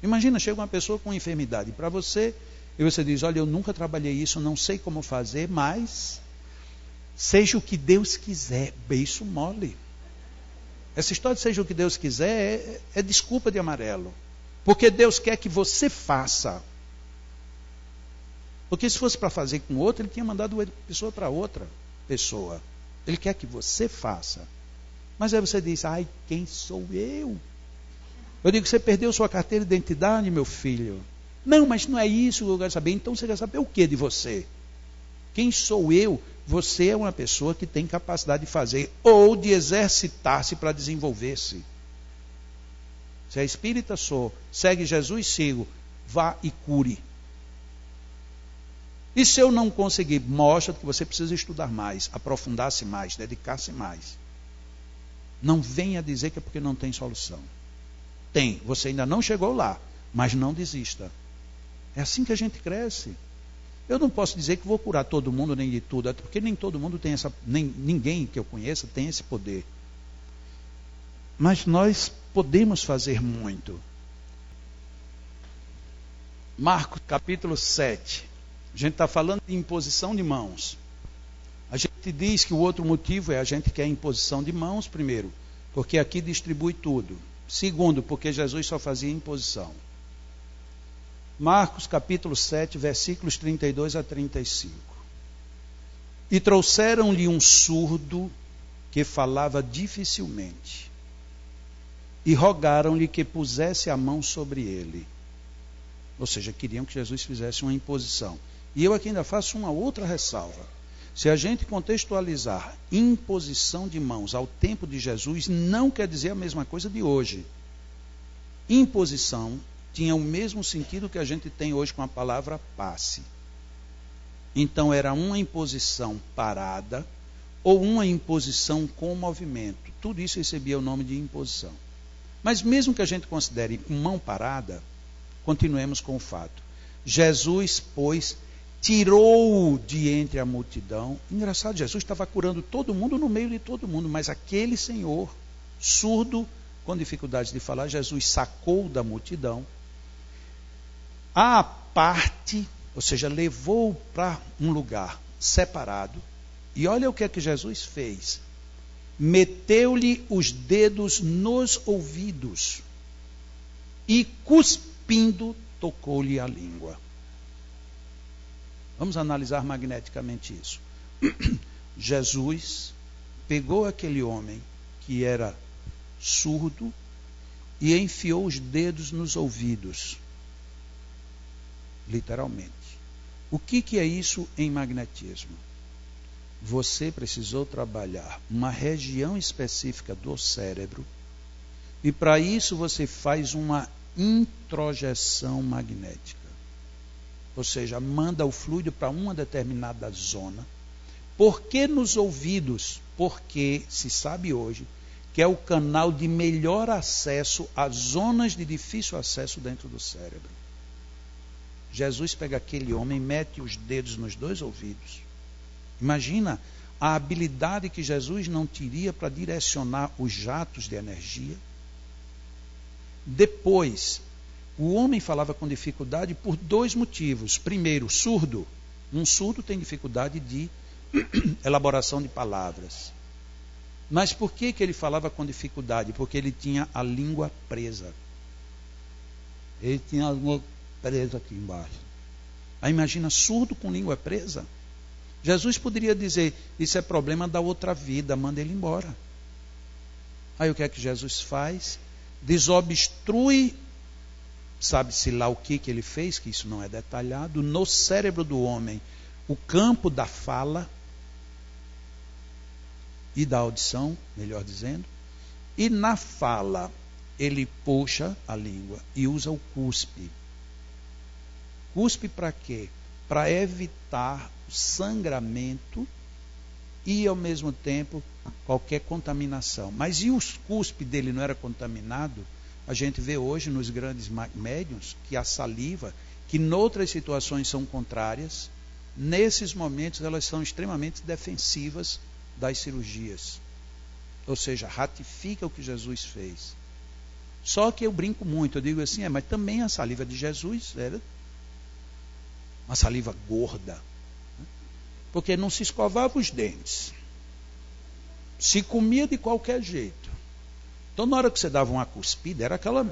Imagina, chega uma pessoa com enfermidade para você, e você diz, olha, eu nunca trabalhei isso, não sei como fazer, mas seja o que Deus quiser, beiço mole. Essa história de seja o que Deus quiser é desculpa de amarelo. Porque Deus quer que você faça. Porque se fosse para fazer com outro, ele tinha mandado uma pessoa para outra pessoa. Ele quer que você faça. Mas aí você diz, ai, quem sou eu? Eu digo, você perdeu sua carteira de identidade, meu filho. Não, mas não é isso que eu quero saber. Então você quer saber o que de você? Quem sou eu? Você é uma pessoa que tem capacidade de fazer ou de exercitar-se para desenvolver-se. Se é espírita, sou. Segue Jesus, sigo. Vá e cure. E se eu não conseguir, mostra que você precisa estudar mais, aprofundar-se mais, dedicar-se mais. Não venha dizer que é porque não tem solução. Tem, você ainda não chegou lá, mas não desista. É assim que a gente cresce. Eu não posso dizer que vou curar todo mundo, nem de tudo, porque nem todo mundo tem essa, nem ninguém que eu conheça tem esse poder. Mas nós podemos fazer muito. Marcos capítulo 7. A gente está falando de imposição de mãos. A gente diz que o outro motivo é a gente quer imposição de mãos, primeiro, porque aqui distribui tudo. Segundo, porque Jesus só fazia imposição. Marcos capítulo 7, versículos 32 a 35. E trouxeram-lhe um surdo que falava dificilmente. E rogaram-lhe que pusesse a mão sobre ele. Ou seja, queriam que Jesus fizesse uma imposição. E eu aqui ainda faço uma outra ressalva. Se a gente contextualizar imposição de mãos ao tempo de Jesus, não quer dizer a mesma coisa de hoje. Imposição tinha o mesmo sentido que a gente tem hoje com a palavra passe. Então era uma imposição parada ou uma imposição com movimento. Tudo isso recebia o nome de imposição. Mas mesmo que a gente considere mão parada, continuemos com o fato. Jesus, pois, tirou de entre a multidão. Engraçado, Jesus estava curando todo mundo no meio de todo mundo, mas aquele senhor, surdo, com dificuldade de falar, Jesus sacou da multidão, à parte, ou seja, levou para um lugar separado, e olha o que é que Jesus fez. Meteu-lhe os dedos nos ouvidos e, cuspindo, tocou-lhe a língua. Vamos analisar magneticamente isso. Jesus pegou aquele homem que era surdo e enfiou os dedos nos ouvidos. Literalmente. O que é isso em magnetismo? Você precisou trabalhar uma região específica do cérebro e para isso você faz uma introjeção magnética. Ou seja, manda o fluido para uma determinada zona. Por que nos ouvidos? Porque se sabe hoje que é o canal de melhor acesso às zonas de difícil acesso dentro do cérebro. Jesus pega aquele homem, mete os dedos nos dois ouvidos. Imagina a habilidade que Jesus não teria para direcionar os jatos de energia. Depois, o homem falava com dificuldade por dois motivos. Primeiro, surdo. Um surdo tem dificuldade de elaboração de palavras. Mas por que ele falava com dificuldade? Porque ele tinha a língua presa. Ele tinha a língua presa aqui embaixo. Aí imagina, surdo com língua presa. Jesus poderia dizer, isso é problema da outra vida, manda ele embora. Aí o que é que Jesus faz? Desobstrui, sabe-se lá o que ele fez, que isso não é detalhado, no cérebro do homem, o campo da fala, e da audição, melhor dizendo, e na fala ele puxa a língua e usa o cuspe. Cuspe para quê? Para evitar o sangramento e, ao mesmo tempo, qualquer contaminação. Mas e o cuspe dele não era contaminado? A gente vê hoje nos grandes médiuns que a saliva, que em outras situações são contrárias, nesses momentos elas são extremamente defensivas das cirurgias. Ou seja, ratifica o que Jesus fez. Só que eu brinco muito, eu digo assim, mas também a saliva de Jesus era uma saliva gorda, porque não se escovava os dentes, se comia de qualquer jeito. Então na hora que você dava uma cuspida, era aquela,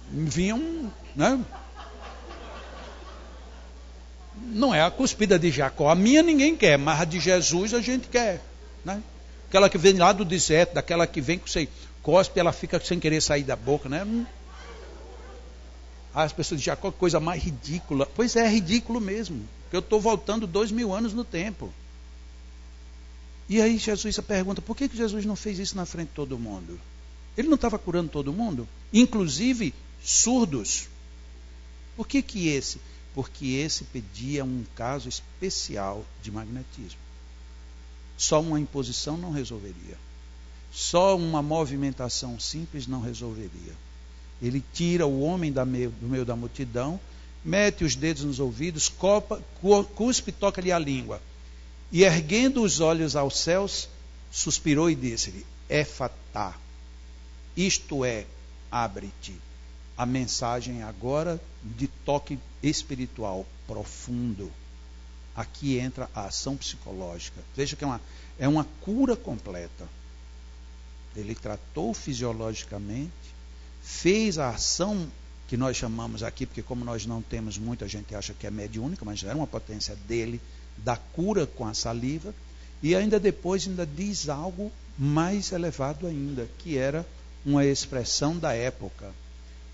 vinha né? Não é a cuspida de Jacó, a minha ninguém quer, mas a de Jesus a gente quer, né? Aquela que vem lá do deserto, daquela que vem que você cospe, ela fica sem querer sair da boca, né? As pessoas dizem, Jacó, que coisa mais ridícula. Pois é ridículo mesmo, porque eu estou voltando 2000 anos no tempo. E aí Jesus pergunta, por que Jesus não fez isso na frente de todo mundo? Ele não estava curando todo mundo? Inclusive surdos. Por que esse? Porque esse pedia um caso especial de magnetismo. Só uma imposição não resolveria. Só uma movimentação simples não resolveria. Ele tira o homem do meio da multidão, mete os dedos nos ouvidos, cuspe e toca-lhe a língua. E erguendo os olhos aos céus, suspirou e disse-lhe, Efatá, isto é, abre-te. A mensagem agora de toque espiritual profundo. Aqui entra a ação psicológica. Veja que é uma cura completa. Ele tratou fisiologicamente, fez a ação que nós chamamos aqui, porque como nós não temos muita gente acha que é mediúnica, mas era uma potência dele, da cura com a saliva, e ainda depois ainda diz algo mais elevado ainda, que era uma expressão da época.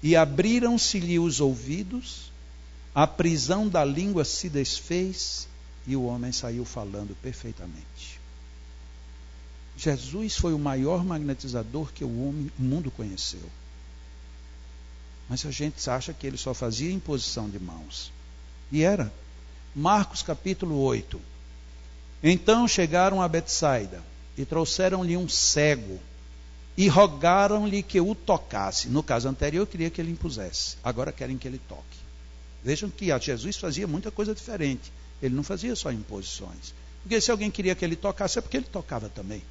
E abriram-se-lhe os ouvidos, a prisão da língua se desfez, e o homem saiu falando perfeitamente. Jesus foi o maior magnetizador que o mundo conheceu. Mas a gente acha que ele só fazia imposição de mãos. E era. Marcos capítulo 8. Então chegaram a Betsaida e trouxeram-lhe um cego e rogaram-lhe que o tocasse. No caso anterior, queria que ele impusesse. Agora querem que ele toque. Vejam que Jesus fazia muita coisa diferente. Ele não fazia só imposições. Porque se alguém queria que ele tocasse, é porque ele tocava também.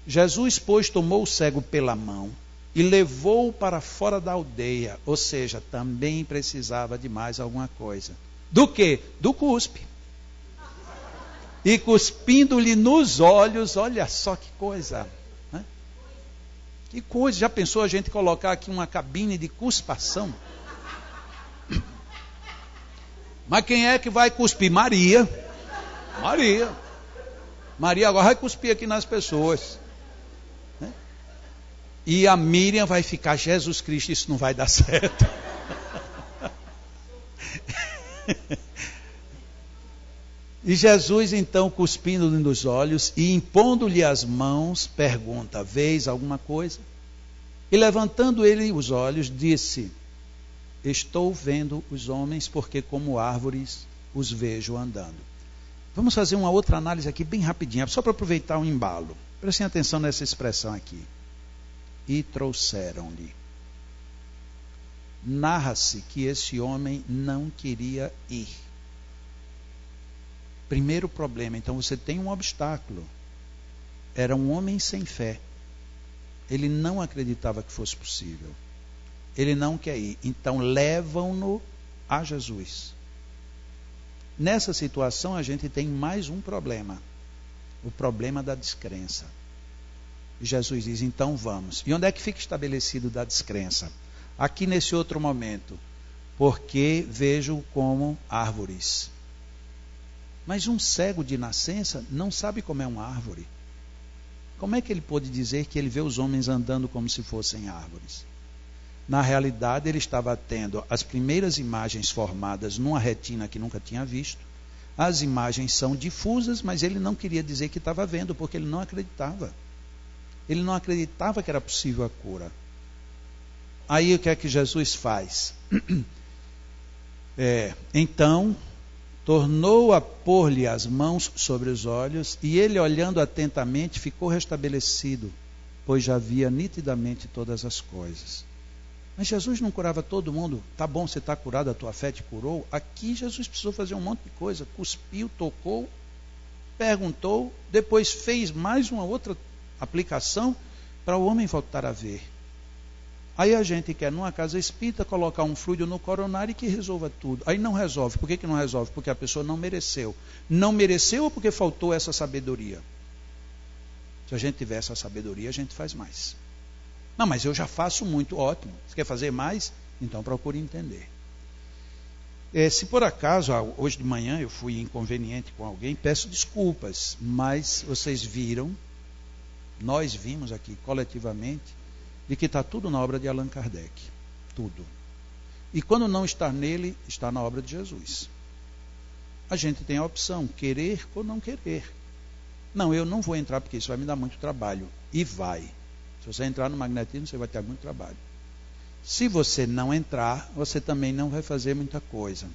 Jesus, pois, tomou o cego pela mão e levou-o para fora da aldeia. Ou seja, também precisava de mais alguma coisa. Do quê? Do cuspe. E cuspindo-lhe nos olhos, olha só que coisa. Né? Que coisa, já pensou a gente colocar aqui uma cabine de cuspação? Mas quem é que vai cuspir? Maria. Maria agora vai cuspir aqui nas pessoas. Né? E a Miriam vai ficar, Jesus Cristo, isso não vai dar certo. E Jesus então, cuspindo-lhe nos olhos e impondo-lhe as mãos, pergunta, vês alguma coisa? E levantando ele os olhos, disse, estou vendo os homens, porque como árvores os vejo andando. Vamos fazer uma outra análise aqui bem rapidinha, só para aproveitar o embalo. Prestem atenção nessa expressão aqui. E trouxeram-lhe. Narra-se que esse homem não queria ir. Primeiro problema, então você tem um obstáculo. Era um homem sem fé. Ele não acreditava que fosse possível. Ele não quer ir. Então levam-no a Jesus. Nessa situação a gente tem mais um problema. O problema da descrença. E Jesus diz, então vamos. E onde é que fica estabelecido da descrença? Aqui nesse outro momento. Porque vejo como árvores. Mas um cego de nascença não sabe como é uma árvore. Como é que ele pôde dizer que ele vê os homens andando como se fossem árvores? Na realidade, ele estava tendo as primeiras imagens formadas numa retina que nunca tinha visto, As imagens são difusas, mas ele não queria dizer que estava vendo, porque ele não acreditava. Ele não acreditava que era possível a cura. Aí o que é que Jesus faz? Então, tornou a pôr-lhe as mãos sobre os olhos, e ele, olhando atentamente, ficou restabelecido, pois já via nitidamente todas as coisas. Mas Jesus não curava todo mundo. Tá bom, você está curado, a tua fé te curou. Aqui Jesus precisou fazer um monte de coisa. Cuspiu, tocou, perguntou, depois fez mais uma outra aplicação para o homem voltar a ver. Aí a gente quer, numa casa espírita, colocar um fluido no coronário e que resolva tudo. Aí não resolve. Por que não resolve? Porque a pessoa não mereceu. Não mereceu ou porque faltou essa sabedoria? Se a gente tiver essa sabedoria, a gente faz mais. Não, mas eu já faço muito, ótimo. Você quer fazer mais? Então procure entender. Se por acaso, hoje de manhã eu fui inconveniente com alguém, peço desculpas, mas vocês viram, nós vimos aqui coletivamente, de que está tudo na obra de Allan Kardec. Tudo. E quando não está nele, está na obra de Jesus. A gente tem a opção, querer ou não querer. Não, eu não vou entrar porque isso vai me dar muito trabalho. E vai. Se você entrar no magnetismo, você vai ter muito trabalho. Se você não entrar, você também não vai fazer muita coisa.